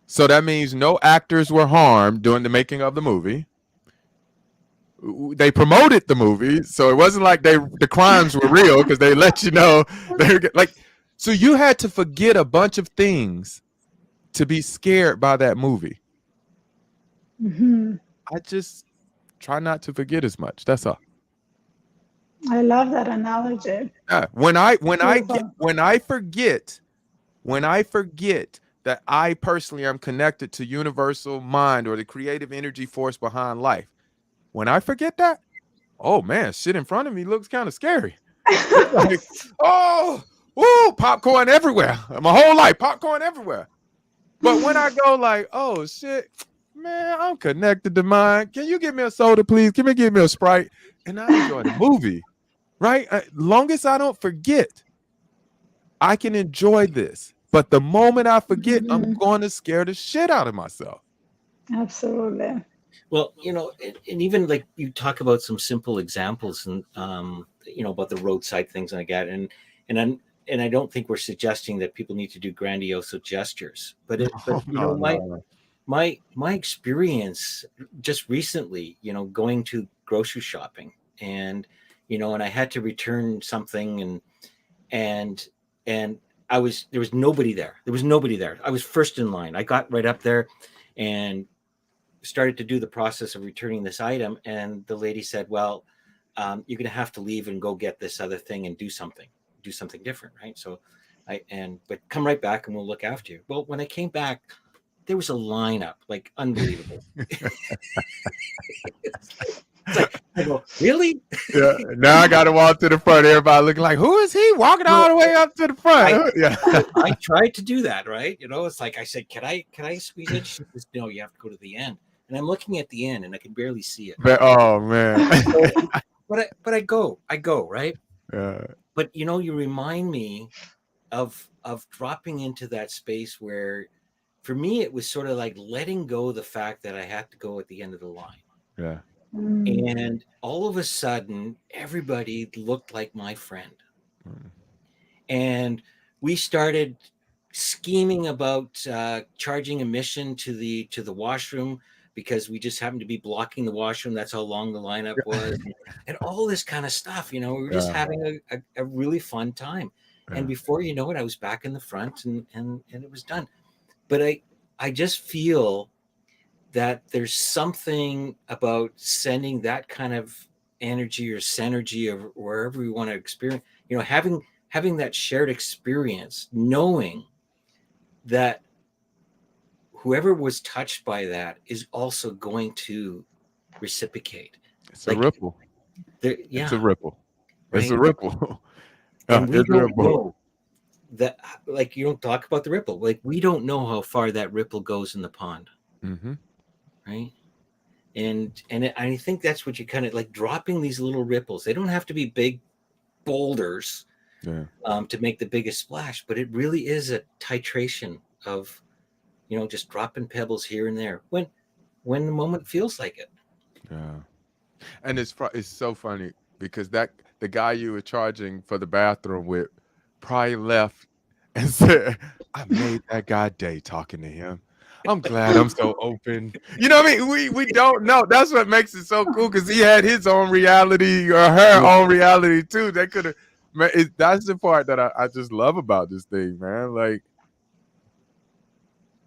So that means no actors were harmed during the making of the movie. They promoted the movie, so it wasn't like the crimes were real because they let you know they're like. So you had to forget a bunch of things to be scared by that movie. mm-hmm. I just try not to forget as much. That's all. I love that analogy. Yeah. Beautiful. When I forget that I personally am connected to universal mind or the creative energy force behind life. When I forget that, oh man, shit in front of me looks kind of scary. It's like, oh, woo, popcorn everywhere. My whole life, popcorn everywhere. But when I go like, oh shit, man, I'm connected to mine. Can you give me a soda, please? Give me a Sprite, and I enjoy the movie. Right? Long as I don't forget, I can enjoy this. But the moment I forget, I'm Mhm. going to scare the shit out of myself. Absolutely. Well, and even like you talk about some simple examples and about the roadside things like that, and I don't think we're suggesting that people need to do grandiose gestures, but No, my experience just recently, going to grocery shopping and and I had to return something and there was nobody there. There was nobody there. I was first in line. I got right up there and started to do the process of returning this item, and the lady said, well, you're going to have to leave and go get this other thing and do something different, right? So but come right back and we'll look after you. Well, when I came back, there was a lineup, like unbelievable. It's like, I go, really? Yeah. Now I got to walk to the front. Everybody looking like, who is he walking all the way up to the front? Yeah. I tried to do that, right? It's like I said, can I squeeze in? She says, no, you have to go to the end. And I'm looking at the end and I can barely see it. But, oh man. So, but I go, right? Yeah. But you remind me of dropping into that space where for me it was sort of like letting go of the fact that I had to go at the end of the line. Yeah. And all of a sudden everybody looked like my friend. And we started scheming about charging admission to the washroom because we just happened to be blocking the washroom. That's how long the lineup was, and all this kind of stuff. We were just having a really fun time. And before you know it, I was back in the front, and it was done. But I just feel that there's something about sending that kind of energy or synergy or wherever we want to experience. Having that shared experience, knowing that whoever was touched by that is also going to reciprocate. It's a ripple. Yeah, it's a ripple. Right? It's a ripple. And we don't know that, like, you don't talk about the ripple. Like, we don't know how far that ripple goes in the pond. Mm-hmm. Right? And I think that's what you kind of like, dropping these little ripples. They don't have to be big boulders Yeah. to make the biggest splash. But it really is a titration of, just dropping pebbles here and there when the moment feels like it. Yeah. And it's so funny because the guy you were charging for the bathroom with probably left and said, "I made that guy day talking to him. I'm glad I'm so open." You know what I mean? We don't know. That's what makes it so cool because he had his own reality or her Yeah. own reality too. They could have. That's the part that I just love about this thing, man. Like,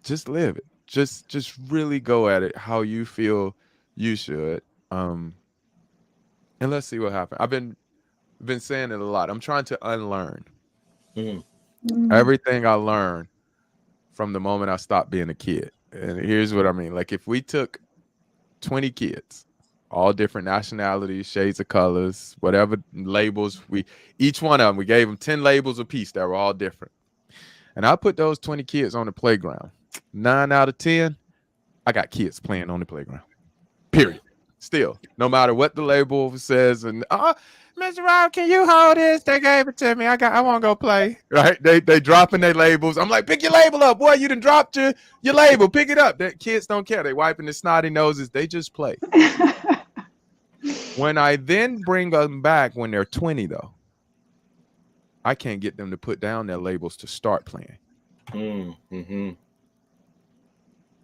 just live it. Just really go at it how you feel you should. And let's see what happens. I've been saying it a lot. I'm trying to unlearn Mm. Mm, everything I learned from the moment I stopped being a kid. And here's what I mean. Like if we took 20 kids, all different nationalities, shades of colors, whatever labels, each one of them, we gave them 10 labels apiece that were all different. And I put those 20 kids on the playground. 9 out of 10, I got kids playing on the playground. Yeah. Period. Still, no matter what the label says, and Mr. Rob, can you hold this? They gave it to me. I want to go play. Right? They dropping their labels. I'm like, pick your label up, boy. You done dropped your label. Pick it up. The kids don't care. They wiping their snotty noses. They just play. When I then bring them back when they're 20, though, I can't get them to put down their labels to start playing. Mm-hmm.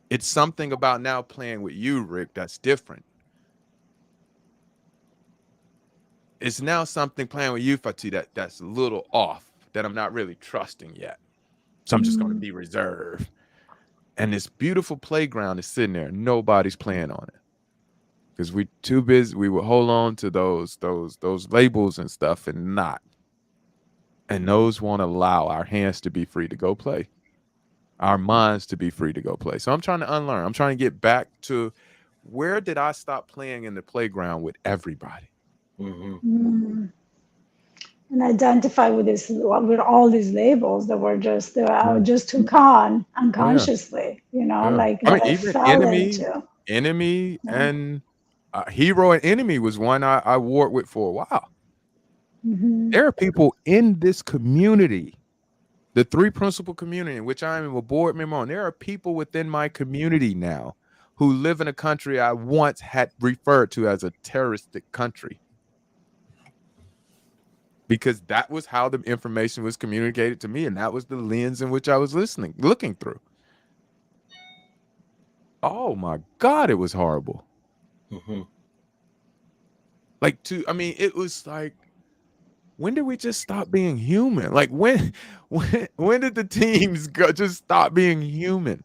It's something about now playing with you, Rick, that's different. It's now something playing with you, Fati, that's a little off, that I'm not really trusting yet. So I'm just going to be reserved. And this beautiful playground is sitting there. Nobody's playing on it because we too busy. We would hold on to those labels and stuff and not. And those won't allow our hands to be free to go play, our minds to be free to go play. So I'm trying to unlearn. I'm trying to get back to where did I stop playing in the playground with everybody? Mm-hmm. mm. And identify with with all these labels that were just that I Yeah. just took on Yeah. unconsciously, Yeah. like I mean, that I even fell into. enemy, Yeah. and hero and enemy was one I warred with for a while. Hmm. There are people in this community, the three principal community in which I am a board member on. There are people within my community now who live in a country I once had referred to as a terroristic country because that was how the information was communicated to me, and that was the lens in which I was looking through. Oh my God, it was horrible. Mm-hmm. Like it was like, when did we just stop being human? Like when did the teams just stop being human?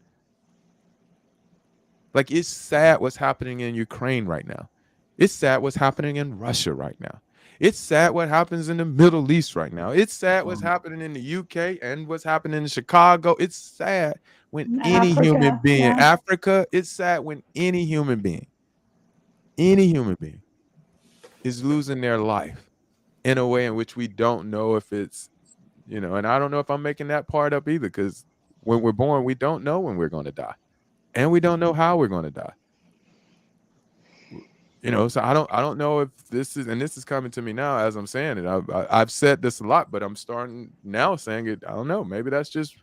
Like it's sad what's happening in Ukraine right now. It's sad what's happening in Russia right now. It's sad what happens in the Middle East right now. It's sad what's happening in the UK and what's happening in Chicago. It's sad when any human Africa, being, yeah. Africa, it's sad when any human being is losing their life in a way in which we don't know if it's, and I don't know if I'm making that part up either, because when we're born, we don't know when we're going to die, and we don't know how we're going to die. So I don't know if this is coming to me now as I'm saying it. I've said this a lot, but I'm starting now saying it. I don't know. Maybe that's just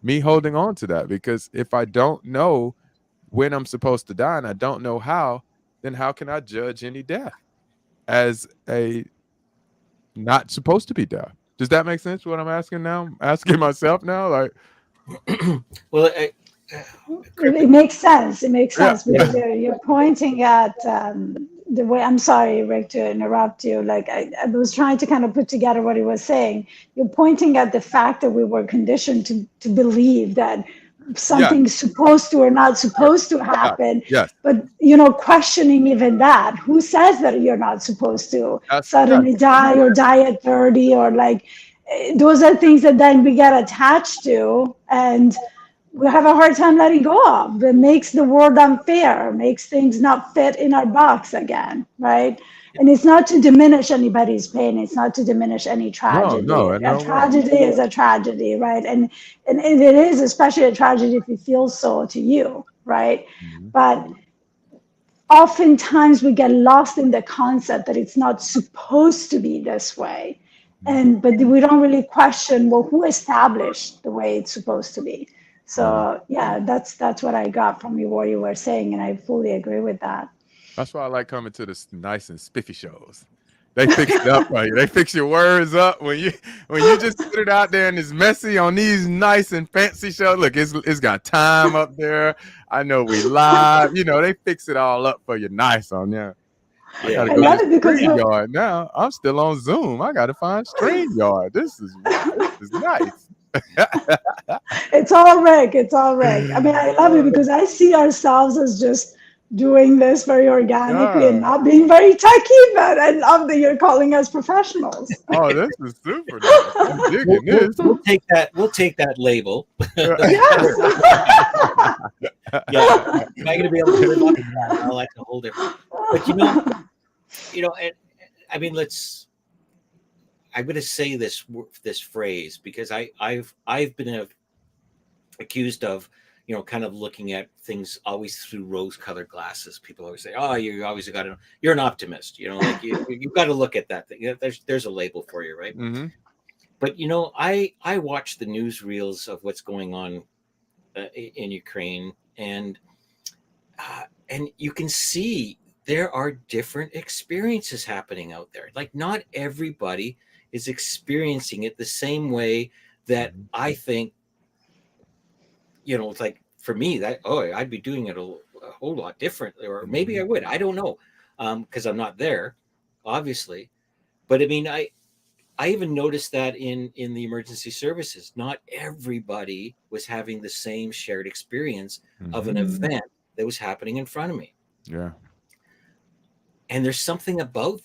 me holding on to that, because if I don't know when I'm supposed to die and I don't know how, then how can I judge any death as a not supposed to be death? Does that make sense? What I'm asking now, I'm asking myself now, like, Well, It makes sense. It makes yeah, sense because you're pointing at the way. I'm sorry, Rick, to interrupt you. Like I was trying to kind of put together what he was saying. You're pointing at the fact that we were conditioned to believe that yeah, something's supposed to or not yeah, supposed to happen. yes, But questioning even that. Who says that you're not supposed to yeah, suddenly die or die at 30 or like those are things that then we get attached to and we have a hard time letting go of. It makes the world unfair, makes things not fit in our box again, right? And it's not to diminish anybody's pain. It's not to diminish any no, tragedy. in A no way. tragedy is a tragedy, right? And it is especially a tragedy if it feels so to you, right? Mhm. But oftentimes we get lost in the concept that it's not supposed to be this way. and but we don't really question, well, who established the way it's supposed to be. So yeah, that's what I got from you, what you were saying, and I fully agree with that. That's why I like coming to the nice and spiffy shows. They fix it up for you. They fix your words up when you just put it out there and it's messy on these nice and fancy shows. Look, it's got time up there. I know we live. You know, they fix it all up for you nice on there. I Yeah, gotta I go love to it because StreamYard now. I'm still on Zoom. I gotta find StreamYard. This is nice. it's all rigged. It's all rigged. I mean, I love it because I see ourselves as just doing this very organically and Yeah. not being very techy, but I love that you're calling us professionals. Oh, this is super nice. I'm digging this. we'll take that. We'll take that label. Yes. Sure. Yeah, am I going to be able to live up to that? Well, that's a whole different. But and, I mean, I'm going to say this phrase because I've been accused of kind of looking at things always through rose-colored glasses. People always say, "Oh, you always got to. You're an optimist." Like you've got to look at that thing. There's a label for you, right? Mm-hmm. But I watch the newsreels of what's going on in Ukraine, and you can see there are different experiences happening out there. Like not everybody is experiencing it the same way that I think. It's like for me that I'd be doing it a whole lot differently, or maybe I would. I don't know, because I'm not there, obviously. But I mean, I even noticed that in the emergency services, not everybody was having the same shared experience of an event that was happening in front of me. Yeah. And there's something about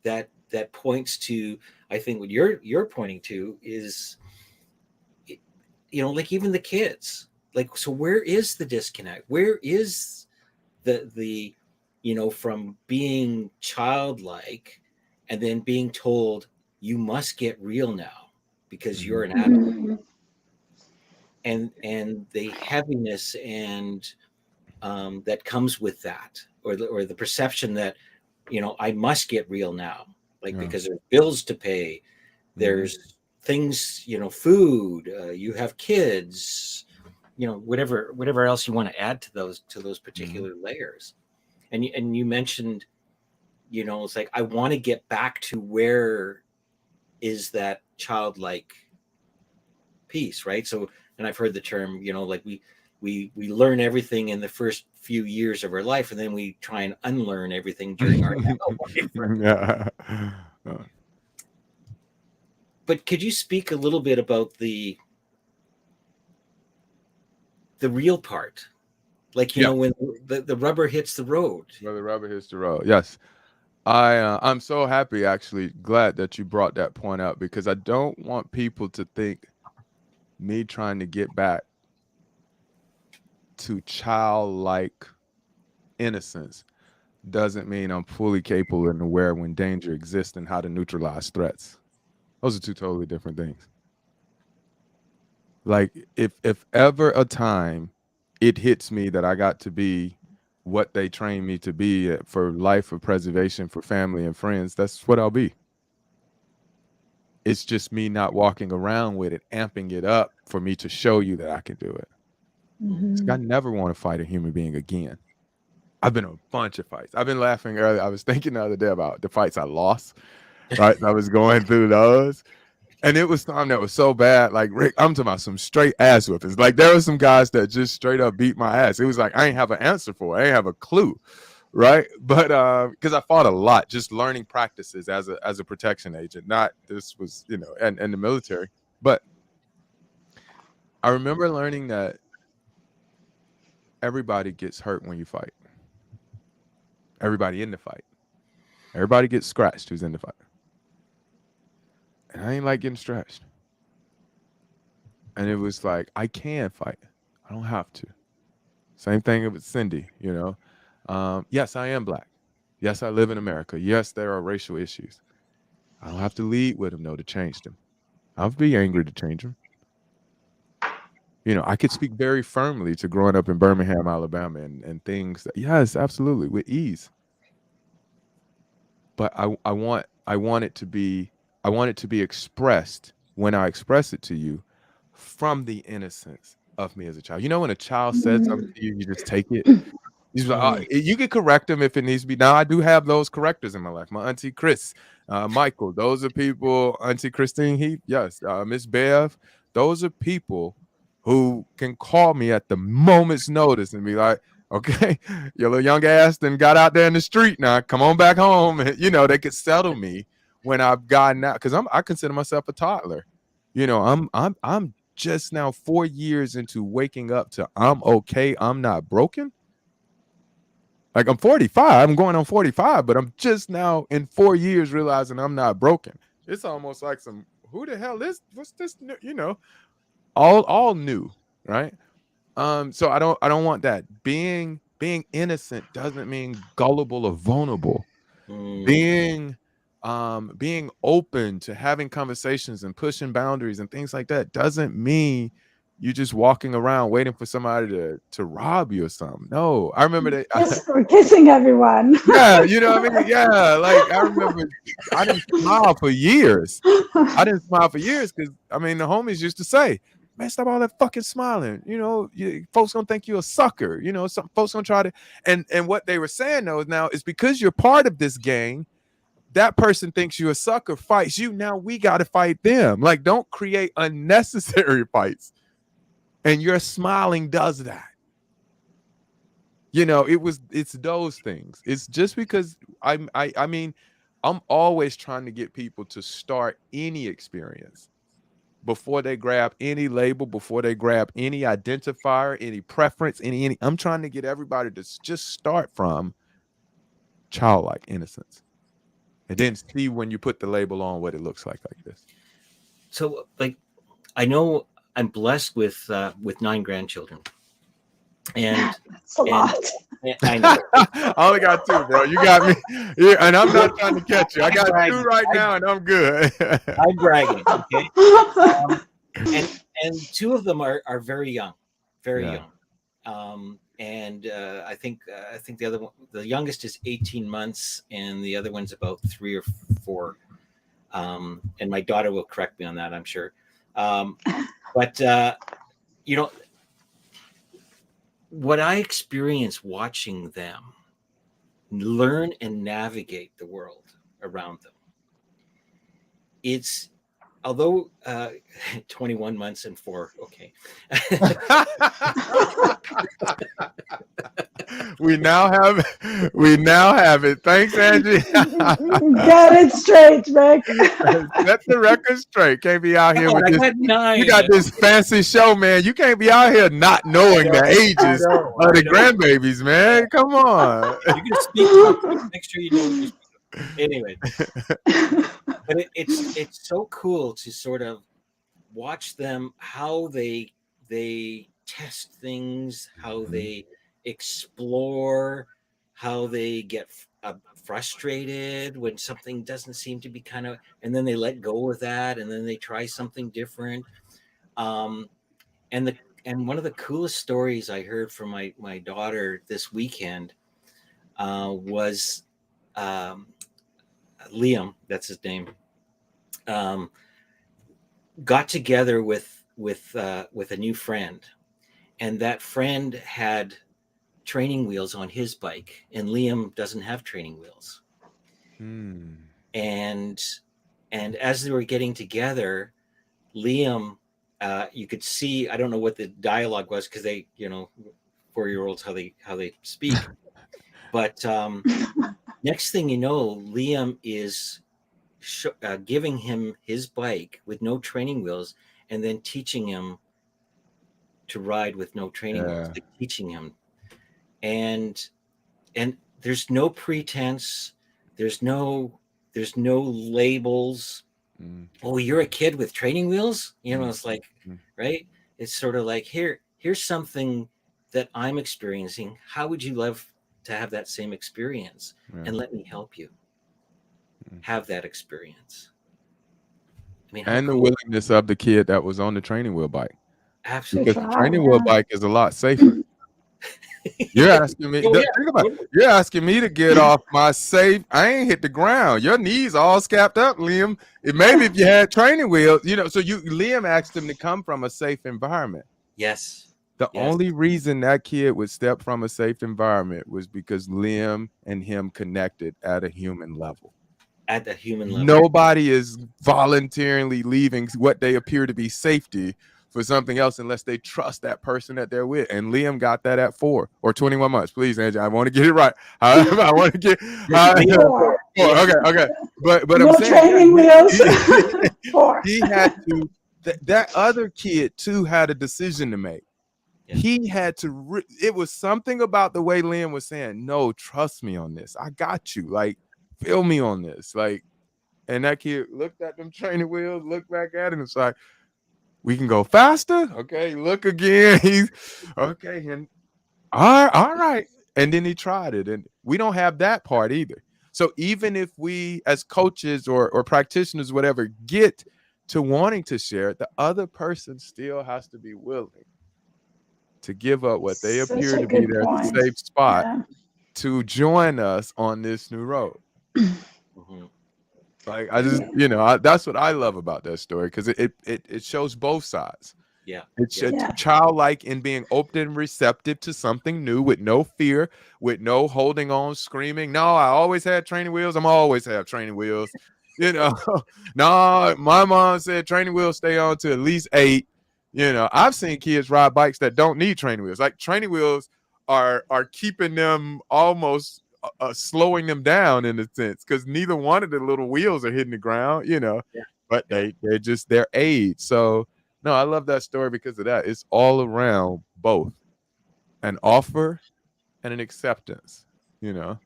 that points to, I think what you're pointing to is, like even the kids, like, so where is the disconnect? Where is the from being childlike and then being told you must get real now because you're an adult, and the heaviness and that comes with that, or the perception that I must get real now, like because there's bills to pay, there's things, food, you have kids, whatever else you want to add to those particular layers. And you mentioned, it's like I want to get back to where is that childlike piece, right? So, and I've heard the term, like we learn everything in the first few years of our life, and then we try and unlearn everything during our adult life. Right? Yeah. But could you speak a little bit about the real part, like when the rubber hits the road? Where the rubber hits the road. Yes. I'm so happy, actually, glad that you brought that point up, because I don't want people to think me trying to get back to childlike innocence doesn't mean I'm fully capable and aware when danger exists and how to neutralize threats. Those are two totally different things. Like if ever a time it hits me that I got to be what they trained me to be for life, for preservation, for family and friends, that's what I'll be. It's just me not walking around with it, amping it up for me to show you that I can do it. I never want to fight a human being again. I've been in a bunch of fights. I've been laughing earlier. I was thinking the other day about the fights I lost, right? I was going through those. And it was time that was so bad. Like, Rick, I'm talking about some straight ass whippings. Like, there were some guys that just straight up beat my ass. It was like, I ain't have an answer for it. I ain't have a clue, right? But because I fought a lot, just learning practices as a protection agent. Not this was, and the military. But I remember learning that everybody gets hurt when you fight. Everybody in the fight. Everybody gets scratched who's in the fight. And I ain't like getting stretched. And it was like, I can fight. I don't have to. Same thing with Cindy, Yes, I am Black. Yes, I live in America. Yes, there are racial issues. I don't have to lead with them, though, to change them. I'll be angry to change them. I could speak very firmly to growing up in Birmingham, Alabama, and things that, yes, absolutely, with ease. But I want it to be I want it to be expressed when I express it to you from the innocence of me as a child. You know, when a child says something to you, you just take it. He's like, Mm. you can correct him if it needs to be. Now, I do have those correctors in my life. My auntie Chris, Michael, those are people. Auntie Christine Heath, yes. Miss Bev, those are people who can call me at the moment's notice and be like, okay, your little young ass then got out there in the street now. Come on back home. And, you know, they could settle me when I've gotten out, because I consider myself a toddler. You know, I'm just now 4 years into waking up to I'm okay. I'm not broken. Like, I'm 45, I'm going on 45, but I'm just now in 4 years realizing I'm not broken. It's almost like some, who the hell is, what's this? You know, all new, right? So I don't want that. Being innocent doesn't mean gullible or vulnerable. Mm. Being open to having conversations and pushing boundaries and things like that doesn't mean you just walking around waiting for somebody to rob you or something. No, I remember that. We're kissing everyone. Yeah, you know what I mean? Yeah, like, I remember I didn't smile for years. I didn't smile for years because, I mean, the homies used to say, man, stop all that fucking smiling. You know, folks gonna think you're a sucker. You know, some folks gonna try to, and what they were saying though now is because you're part of this gang, that person thinks you're a sucker, fights you. Now we got to fight them. Like, don't create unnecessary fights. And your smiling does that. You know, it's those things. It's just because I mean, I'm always trying to get people to start any experience before they grab any label, before they grab any identifier, any preference, any. I'm trying to get everybody to just start from childlike innocence, and then see when you put the label on what it looks like this. So, like, I know I'm blessed with 9 grandchildren, and That's a and lot. I know. I only got 2, bro. You got me. Yeah, and I'm not trying to catch you. I got 2 right now, and I'm good. I'm bragging, okay? And 2 of them are very young, very Yeah. young. And I think the other one, the youngest is 18 months, and the other one's about 3 or 4. And my daughter will correct me on that, I'm sure. But you know, what I experience watching them learn and navigate the world around them, it's, although 21 months and 4, okay. we now have it. Thanks, Angie. Get it straight, Rick. Set the record straight. Can't be out here with I this. got 9. You got this fancy show, man. You can't be out here not knowing the ages of the grandbabies, man. Come on. You can speak. Make sure you know what you speak. Anyway, but it's so cool to sort of watch them, how they test things, how they explore, how they get frustrated when something doesn't seem to be kind of, and then they let go of that, and then they try something different. And one of the coolest stories I heard from my daughter this weekend was Liam, that's his name, got together with a new friend, and that friend had training wheels on his bike, and Liam doesn't have training wheels. And as they were getting together, Liam, you could see, I don't know what the dialogue was, because they, 4-year-olds, how they speak, but next thing you know, Liam is giving him his bike with no training wheels, and then teaching him to ride with no training wheels, like teaching him. And there's no pretense, there's no labels. Oh, you're a kid with training wheels, it's like, right? It's sort of like, here's something that I'm experiencing. How would you love to have that same experience? And let me help you have that experience. I mean, and the willingness of the kid that was on the training wheel bike. Absolutely. Because the training wheel bike is a lot safer. You're asking me. Oh yeah. Think about it. You're asking me to get off my safe. I ain't hit the ground. Your knees all scapped up, Liam. Maybe if you had training wheels, So Liam asked him to come from a safe environment. Yes. The Yes. only reason that kid would step from a safe environment was because Liam and him connected at a human level. At the human level. Nobody is voluntarily leaving what they appear to be safety for something else unless they trust that person that they're with. And Liam got that at 4 or 21 months. Please, Angie, I want to get it right. I want to get 4. 4. Okay. But I'm No saying training wheels. 4. he had to. That other kid too had a decision to make. Yeah. He had to. It was something about the way Liam was saying, "No, trust me on this. I got you. Like, feel me on this." Like, and that kid looked at them training wheels, looked back at him, and it's like, "We can go faster." Okay, look again. He's okay, and all right. And then he tried it, and we don't have that part either. So even if we, as coaches or practitioners, whatever, get to wanting to share it, the other person still has to be willing to give up what they Such appear a to be good their point. safe spot Yeah. to join us on this new road. Mm-hmm. Like I just, that's what I love about that story because it shows both sides. Yeah. It's Yeah. childlike in being open and receptive to something new with no fear, with no holding on, screaming. No, I always had training wheels. I'm always have training wheels. No, my mom said training wheels stay on to at least 8. I've seen kids ride bikes that don't need training wheels. Like training wheels are keeping them almost slowing them down in a sense because neither one of the little wheels are hitting the ground. Yeah. But they're just their aid. So. No, I love that story because of that. It's all around both an offer and an acceptance, And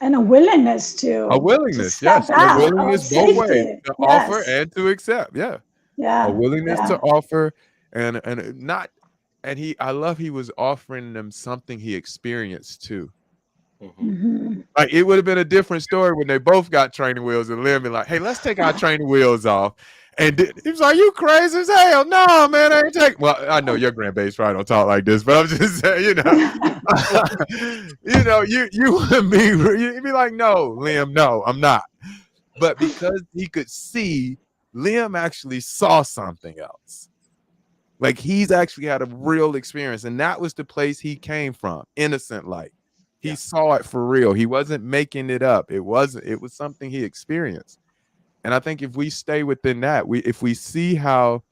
a willingness a to willingness. step Yes, a out of willingness both ways safety. to offer Yes. and to accept. Yeah, a Yeah. willingness Yeah. to offer and not. And I love he was offering them something he experienced too. Mm-hmm. Mm-hmm. Like it would have been a different story when they both got training wheels and Liam be like, "Hey, let's take our training wheels off." And he was like, "You crazy as hell? No, man, I ain't taking." Well, I know your grandbabies probably don't talk like this, but I'm just saying, you would be, you'd be like, "No, Liam, no, I'm not." But because he could see, Liam actually saw something else. Like he's actually had a real experience, and that was the place he came from, innocent like. He saw it for real. He wasn't making it up. It was something he experienced. And I think if we stay within that, if we see how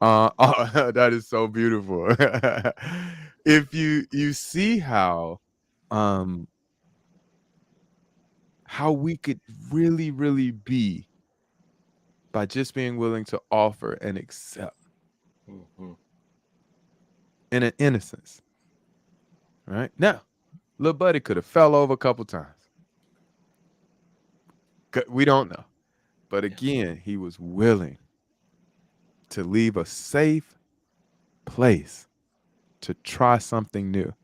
that is so beautiful. If you see how we could really, really be by just being willing to offer and accept Mm-hmm. in an innocence. Right? Now, little buddy could have fell over a couple times. We don't know. But again, he was willing to leave a safe place to try something new.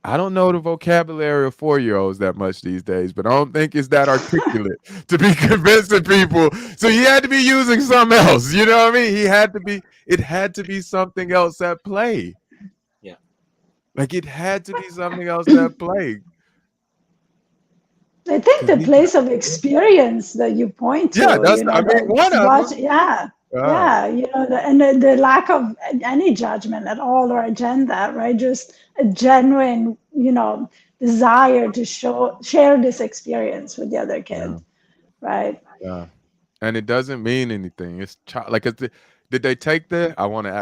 I don't know the vocabulary of 4-year-olds that much these days, but I don't think it's that articulate to be convincing people. So he had to be using something else. You know what I mean? It had to be something else at play. Yeah. Like it had to be something else at play. I think the place of experience that you point to, Yeah, one of them. yeah, the lack of any judgment at all or agenda, right? Just a genuine, desire to share this experience with the other kid, right? Yeah, and it doesn't mean anything. It's like did they take I want to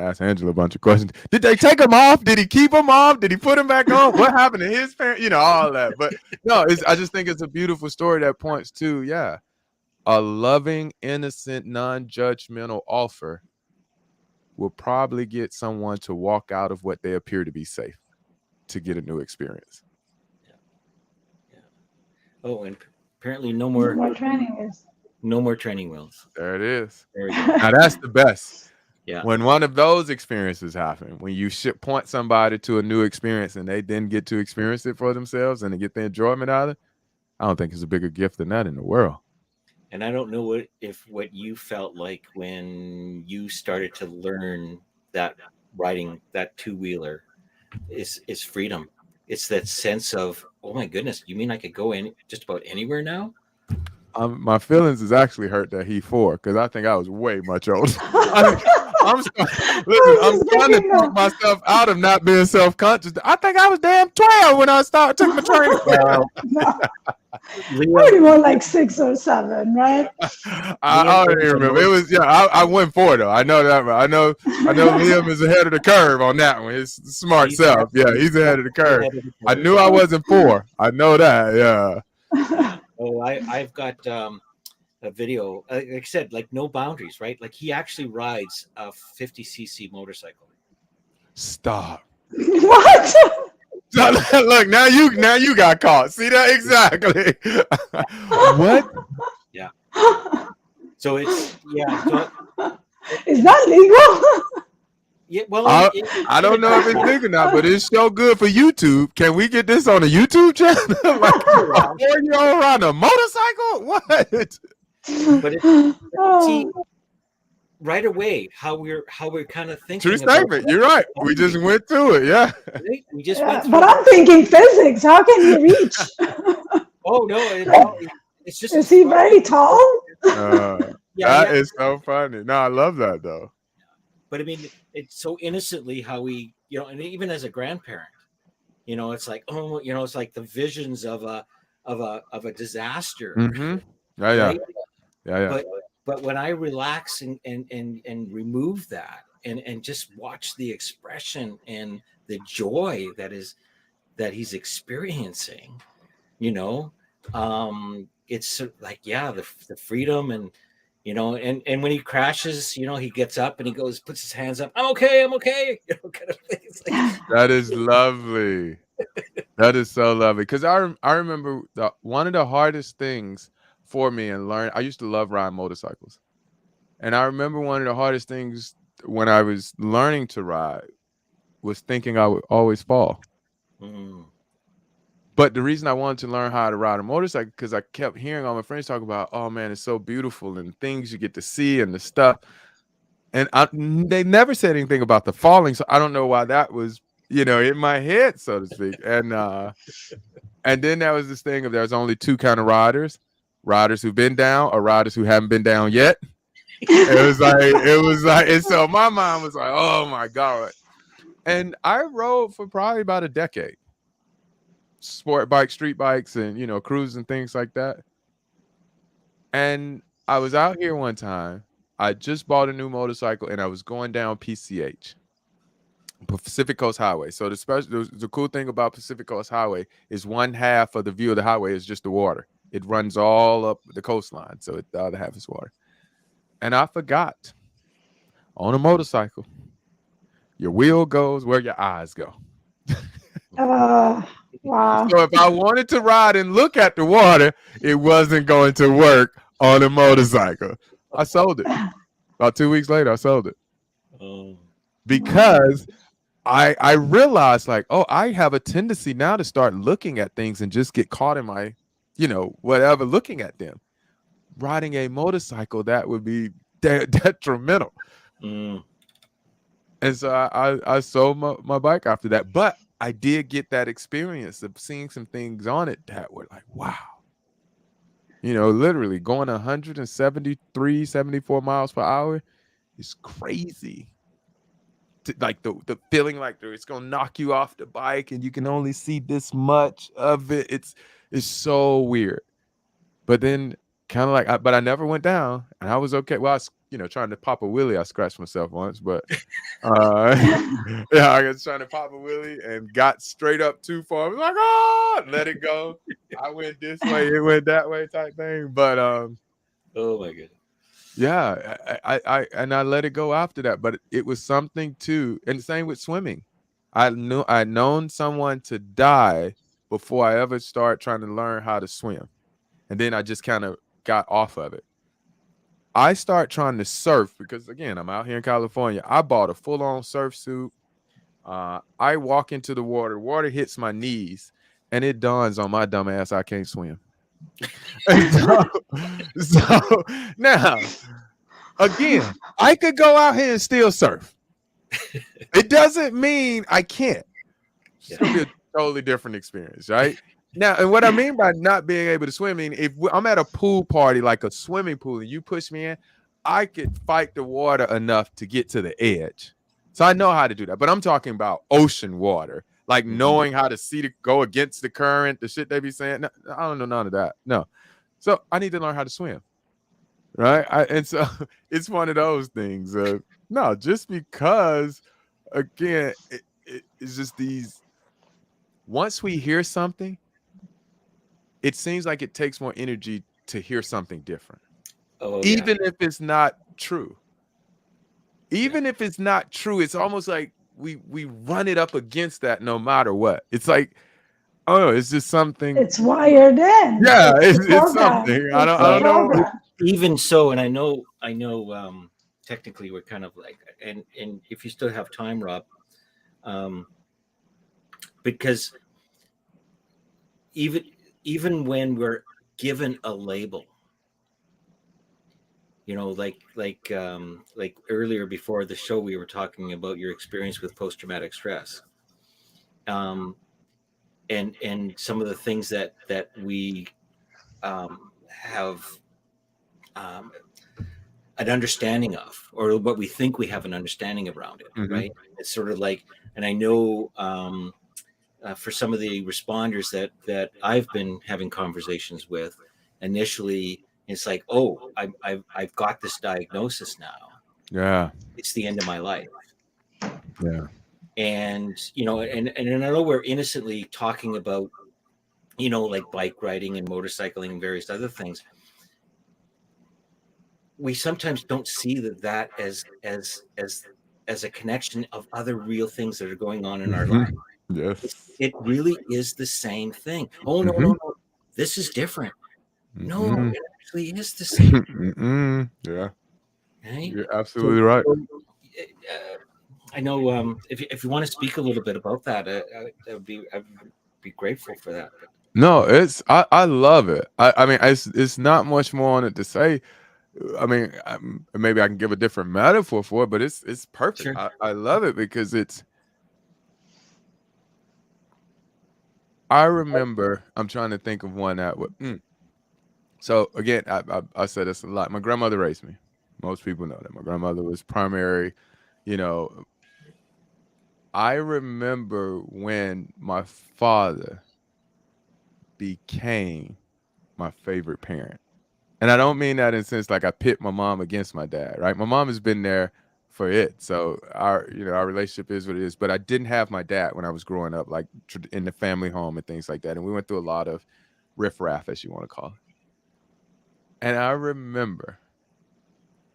ask Angela a bunch of questions. Did they take him off? Did he keep him off? Did he put him back on? What happened to his parents? All that. But no, I just think it's a beautiful story that points to a loving, innocent, non-judgmental offer will probably get someone to walk out of what they appear to be safe to get a new experience. Yeah. Oh, and apparently no more training wheels. No more training wheels. There it is. There we go. Now that's the best. Yeah. When one of those experiences happen, when you point somebody to a new experience and they then get to experience it for themselves and they get the enjoyment out of it, I don't think it's a bigger gift than that in the world. And I don't know what you felt like when you started to learn that riding that two-wheeler is freedom. It's that sense of, oh my goodness, you mean I could go in just about anywhere now? My feelings is actually hurt that he 4 because I think I was way much older. I, listen, I'm just trying to thinking talk myself out of not being self-conscious. I think I was damn 12 when I took my training. Well, no, Liam, probably more like 6 or 7, right? Liam I don't owns even a remember. It motorcycle. was I went 4 though. I know that. I know Liam is ahead of the curve on that one. His smart He's self. Yeah, absolutely, he's ahead of the curve. ahead of the I curve. knew I wasn't 4. I know that. Yeah. Yeah. Oh, I've got a video. Like I said, like no boundaries, right? Like he actually rides a 50cc motorcycle. Stop. What? Look, now you got caught. See that exactly? What? Yeah. So it's So Is that legal? yeah. Well, I don't know if it's legal or not, but it's so good for YouTube. Can we get this on a YouTube channel? Like a 4-year-old riding a motorcycle? What? But see, Oh, right away how we're kind of True thinking about statement. You're right. We just went through it. Yeah. right? We just yeah, went through. but I'm thinking physics. How can he reach? Oh no, it's just Is he very tall? That yeah. is so funny. No, I love that though. But I mean, it's so innocently how we, and even as a grandparent, it's like, oh, it's like the visions of a disaster, Mm-hmm. Yeah, yeah, right? yeah. But when I relax and remove that and just watch the expression and the joy that he's experiencing, it's like, yeah, the freedom and when he crashes, he gets up and he goes, puts his hands up, I'm okay, kind of thing. It's like, That is lovely. That is so lovely. Because I remember one of the hardest things for me in learning, I used to love riding motorcycles. And I remember one of the hardest things when I was learning to ride was thinking I would always fall. mm, But the reason I wanted to learn how to ride a motorcycle, because I kept hearing all my friends talk about, oh man, it's so beautiful and things you get to see and the stuff. And they never said anything about the falling. So I don't know why that was, in my head, so to speak. And then there was this thing of there's only 2 kind of riders who've been down or riders who haven't been down yet. It was like, and so my mind was like, oh my God. And I rode for probably about a decade. Sport bikes, street bikes, and cruise and things like that. And I was out here one time. I just bought a new motorcycle and I was going down PCH, Pacific Coast Highway. So the cool thing about Pacific Coast Highway is one half of the view of the highway is just the water. It runs all up the coastline, so the other half is water. And I forgot, on a motorcycle, your wheel goes where your eyes go. Wow. So if I wanted to ride and look at the water, it wasn't going to work on a motorcycle. I sold it. About 2 weeks later, I sold it. Because I realized, like, oh, I have a tendency now to start looking at things and just get caught in my, whatever, looking at them. Riding a motorcycle, that would be detrimental. mm. And so I sold my bike after that. But I did get that experience of seeing some things on it that were like, wow. Literally going 173, 74 miles per hour is crazy. Like the feeling like it's going to knock you off the bike and you can only see this much of it. It's so weird. But then kind of like, but I never went down and I was okay. Well, I was, trying to pop a wheelie. I scratched myself once, but yeah, I was trying to pop a wheelie and got straight up too far. I was like, oh, let it go. I went this way, it went that way type thing. But Oh my goodness. yeah, I let it go after that. But it was something too. And the same with swimming. I'd known someone to die before I ever started trying to learn how to swim. And then I just kind of got off of it. I start trying to surf because, again, I'm out here in California. I bought a full-on surf suit. I walk into the water hits my knees, and it dawns on my dumb ass I can't swim. So now, again, I could go out here and still surf. It doesn't mean I can't. It's Yeah. going to be a totally different experience, right? Now, and what I mean by not being able to swim, I mean, if I'm at a pool party, like a swimming pool, and you push me in, I could fight the water enough to get to the edge. So I know how to do that. But I'm talking about ocean water, like knowing how to see to go against the current, the shit they be saying. No, I don't know none of that. No. So I need to learn how to swim. Right. And so it's one of those things. No, just because, again, it's just these. Once we hear something, it seems like it takes more energy to hear something different, Oh, yeah. even if it's not true. Even if it's not true, it's almost like we run it up against that no matter what. It's like, oh, it's just something. It's wired in. Yeah, It's the it's program. something. It's I the don't know. program. Even so, and I know, technically we're kind of like, and if you still have time, Rob, um, because even when we're given a label, like earlier before the show, we were talking about your experience with post-traumatic stress, um, and some of the things that we have um, an understanding of, or what we think we have an understanding around it, right? It's sort of like, and I know for some of the responders that I've been having conversations with, initially it's like, oh, I've got this diagnosis now. Yeah. It's the end of my life. Yeah. And and I know we're innocently talking about, like bike riding and motorcycling and various other things. We sometimes don't see that as a connection of other real things that are going on in our life. Yes. It really is the same thing. Oh, no, this is different. No, it actually is the same. Yeah. Right? You're absolutely right. I know if you want to speak a little bit about that, I'd be grateful for that. But No, I love it. I mean, it's not much more on it to say. I mean, maybe I can give a different metaphor for it, but it's perfect. sure. I love it because I remember. I'm trying to think of one that would. So again, I said this a lot. My grandmother raised me. Most people know that my grandmother was primary. You know, I remember when my father became my favorite parent. And I don't mean that in the sense like I pit my mom against my dad, right? My mom has been there for it. So our relationship is what it is. But I didn't have my dad when I was growing up, like in the family home and things like that. And we went through a lot of riffraff, as you want to call it. And I remember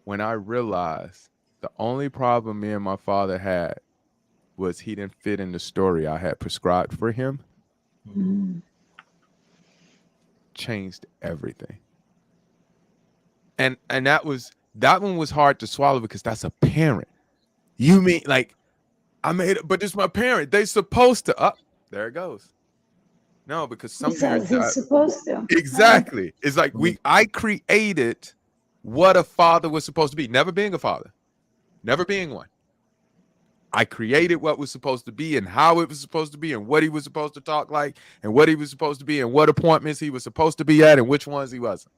when I realized the only problem me and my father had was he didn't fit in the story I had prescribed for him. Changed everything. And that one was hard to swallow because that's a parent. You mean like I made it, but it's my parent. They supposed to there it goes. No, because some He parents says he's supposed to. exactly. It's like I created what a father was supposed to be. Never being a father. Never being one. I created what was supposed to be and how it was supposed to be and what he was supposed to talk like and what he was supposed to be and what appointments he was supposed to be at and which ones he wasn't.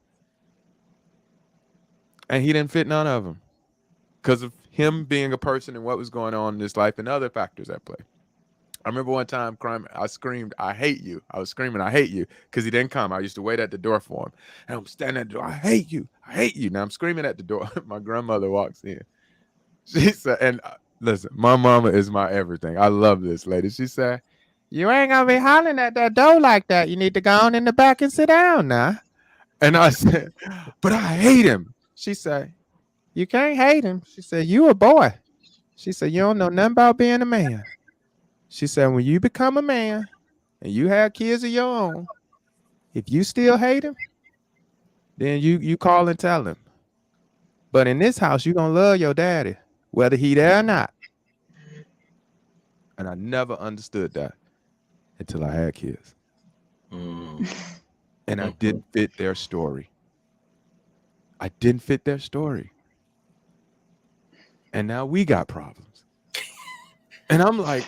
And he didn't fit none of them because of him being a person and what was going on in his life and other factors at play. I remember one time I screamed, I hate you. I was screaming, I hate you, because he didn't come. I used to wait at the door for him. And I'm standing at the door, I hate you. I hate you. Now I'm screaming at the door. My grandmother walks in. She said, and listen, my mama is my everything. I love this lady. She said, you ain't going to be hollering at that door like that. You need to go on in the back and sit down now. And I said, but I hate him. She said, you can't hate him. She said, you a boy. She said, you don't know nothing about being a man. She said, when you become a man and you have kids of your own, if you still hate him, then you call and tell him. But in this house, you're going to love your daddy, whether he there or not. And I never understood that until I had kids. And I didn't fit their story. I didn't fit their story. And now we got problems. And I'm like,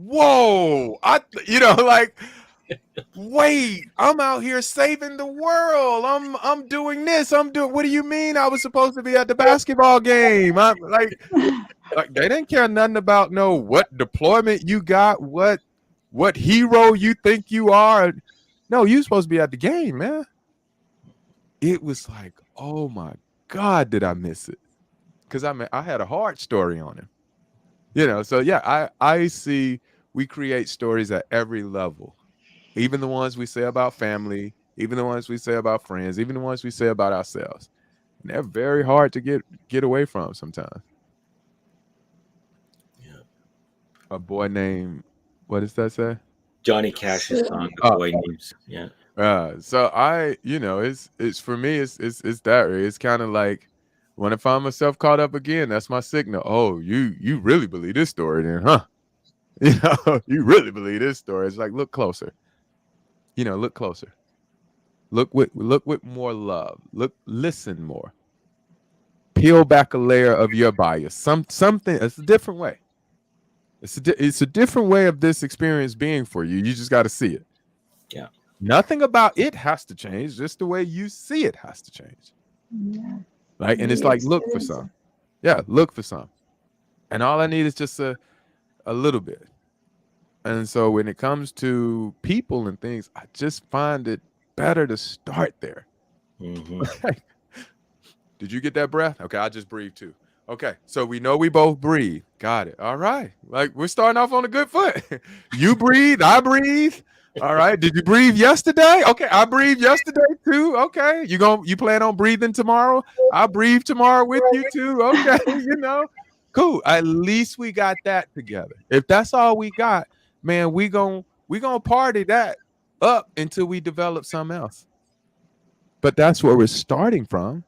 whoa, like, wait, I'm out here saving the world. I'm doing this. What do you mean I was supposed to be at the basketball game? I'm like they didn't care nothing about what deployment you got, what hero you think you are. No, you supposed to be at the game, man. It was like, oh my God, did I miss it? Because I had a hard story on him. So yeah, I see we create stories at every level. Even the ones we say about family, even the ones we say about friends, even the ones we say about ourselves. And they're very hard to get away from sometimes. Yeah. A boy named, what does that say? Johnny Cash's song, "The Boy Names." Yeah. So it's for me, it's that way. It's kind of like when I find myself caught up again, that's my signal. Oh, you really believe this story then, huh? You really believe this story. It's like, look closer. Look closer. Look with more love. Listen more. Peel back a layer of your bias. Something. It's a different way. It's a different way of this experience being for you. You just got to see it. Yeah. Nothing about it has to change. Just the way you see it has to change. Yeah. Right. And it's like, look for some. Yeah, look for some. And all I need is just a little bit. And so when it comes to people and things, I just find it better to start there. Mm-hmm. Did you get that breath? Okay, I just breathed too. Okay, so we know we both breathe. Got it. All right. Like, we're starting off on a good foot. You breathe, I breathe. All right. Did you breathe yesterday? Okay, I breathed yesterday too. Okay. You plan on breathing tomorrow? I breathe tomorrow with you too. Okay, Cool. At least we got that together. If that's all we got, man, we gonna party that up until we develop something else. But that's where we're starting from.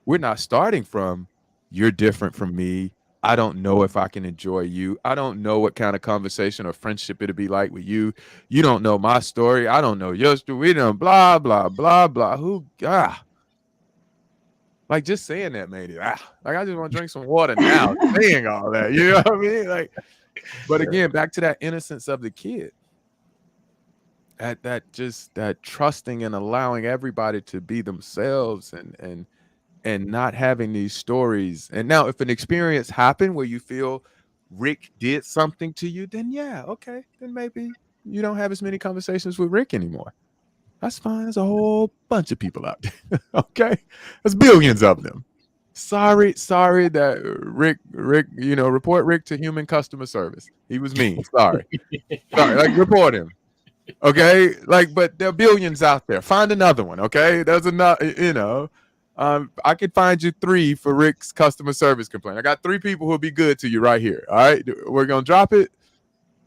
We're not starting from, you're different from me. I don't know if I can enjoy you. I don't know what kind of conversation or friendship it'll be like with you. You don't know my story. I don't know your story. We don't blah, blah, blah, blah. Like, just saying that made it. Like, I just want to drink some water now, saying all that. You know what I mean? Like, but again, back to that innocence of the kid. That trusting and allowing everybody to be themselves and not having these stories. And now, if an experience happened where you feel Rick did something to you, then yeah, okay, then maybe you don't have as many conversations with Rick anymore. That's fine. There's a whole bunch of people out there. Okay, there's billions of them. Sorry that Rick, report Rick to human customer service. He was mean. Sorry, like, report him. Okay, like, but there are billions out there. Find another one. Okay, there's enough. I could find you 3 for Rick's customer service complaint. I got 3 people who'll be good to you right here. All right, we're gonna drop it.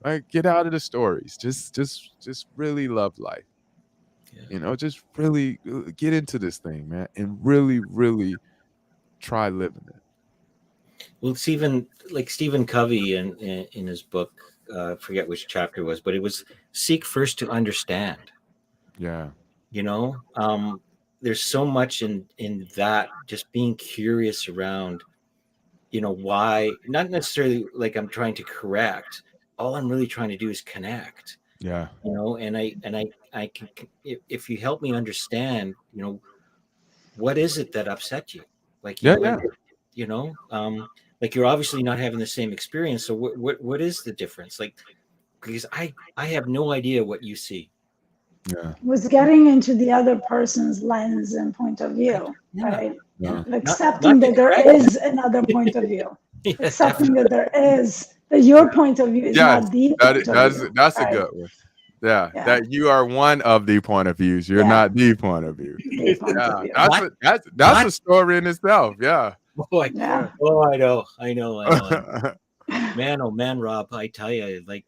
All right, get out of the stories. Just really love life. Yeah. Just really get into this thing, man, and really, really try living it. Well, Stephen Covey in his book, I forget which chapter it was, but it was seek first to understand. Yeah. There's so much in that, just being curious around, why, not necessarily like I'm trying to correct. All I'm really trying to do is connect. Yeah. And I can, if you help me understand, what is it that upset you? Like, like, you're obviously not having the same experience. So what is the difference? Like, because I have no idea what you see. Yeah. Was getting into the other person's lens and point of view, right? Yeah. Accepting that there is another point of view. Accepting that your point of view is not the point of view. That's right? A good one. Yeah, that you are one of the point of views. You're not the point of view. That's a story in itself. Yeah. Oh, I know. Man, oh man, Rob, I tell you, like,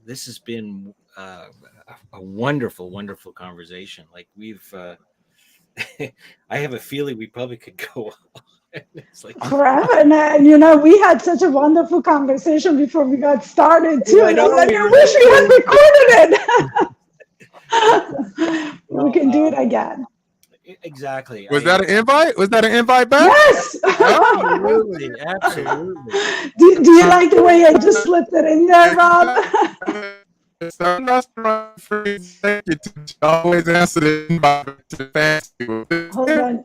this has been a wonderful, wonderful conversation. Like, we've, I have a feeling we probably could go on. It's like forever, and we had such a wonderful conversation before we got started too. I wish we had recorded it. We can do it again. exactly. Was that an invite? Was that an invite back? Yes. Absolutely, absolutely. Do you like the way I just slipped it in there, Rob? Some restaurant freeze executives always answer the invite to fancy. Hold on.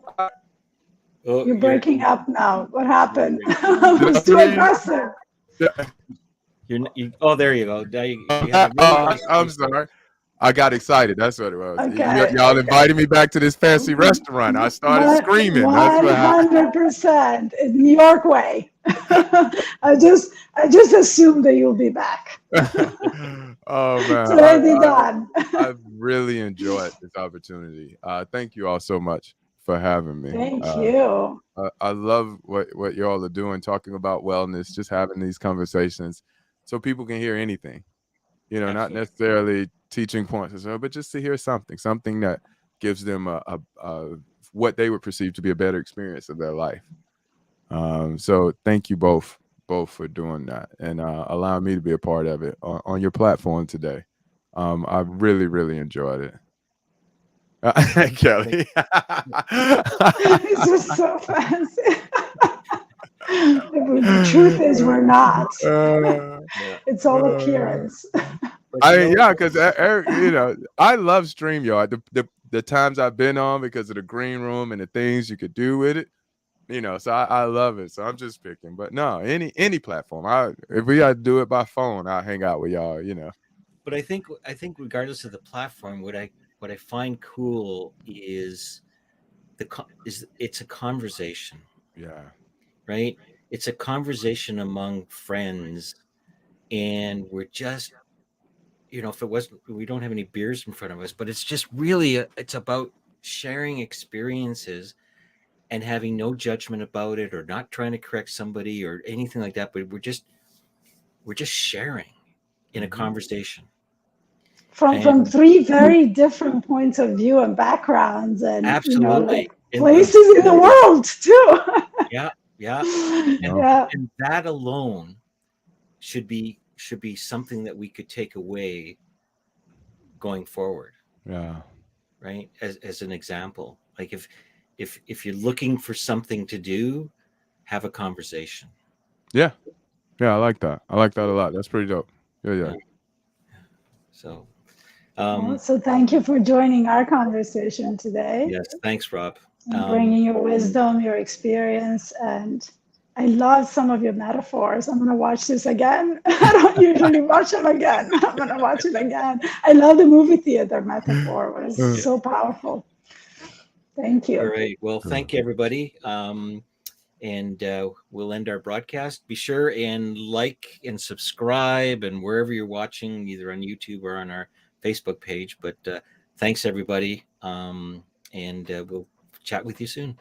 Oh, You're breaking up now. What happened? You're I was too aggressive. oh, there you go. Now you have a really nice I'm sorry. I got excited. That's what it was. Okay. Y'all invited me back to this fancy restaurant. I started screaming. That's what happened. 100% in New York way. I just assumed that you'll be back. Oh man, It's already done. I've really enjoyed this opportunity. Thank you all so much for having me. Thank you. I love what y'all are doing, talking about wellness, just having these conversations so people can hear anything. Not necessarily teaching points or so, but just to hear something that gives them a what they would perceive to be a better experience of their life. So thank you both for doing that and allowing me to be a part of it on your platform today. I really, really enjoyed it. Kelly. It's just so fancy. The truth is, we're not. It's all appearance. Because I love StreamYard. The times I've been on because of the green room and the things you could do with it. So I love it. So I'm just picking. But no, any platform. If we got to do it by phone, I'll hang out with y'all. But I think regardless of the platform, what I find cool is it's a conversation. Yeah. Right. It's a conversation among friends, and we're just, if it wasn't, we don't have any beers in front of us, but it's just really it's about sharing experiences and having no judgment about it, or not trying to correct somebody or anything like that. But we're just sharing in a conversation. From three very different points of view and backgrounds, and absolutely, places in the world too. Yeah. And that alone should be something that we could take away going forward. Yeah. Right. As an example, like if you're looking for something to do, have a conversation. Yeah. I like that. I like that a lot. That's pretty dope. Yeah. So, so thank you for joining our conversation today. Yes, thanks, Rob. And bringing your wisdom, your experience, and I love some of your metaphors. I'm going to watch this again. I don't usually watch them again. I'm going to watch it again. I love the movie theater metaphor. It was so powerful. Thank you. All right. Well, thank you, everybody. And we'll end our broadcast. Be sure and like and subscribe, and wherever you're watching, either on YouTube or on our Facebook page. But thanks, everybody. And we'll chat with you soon.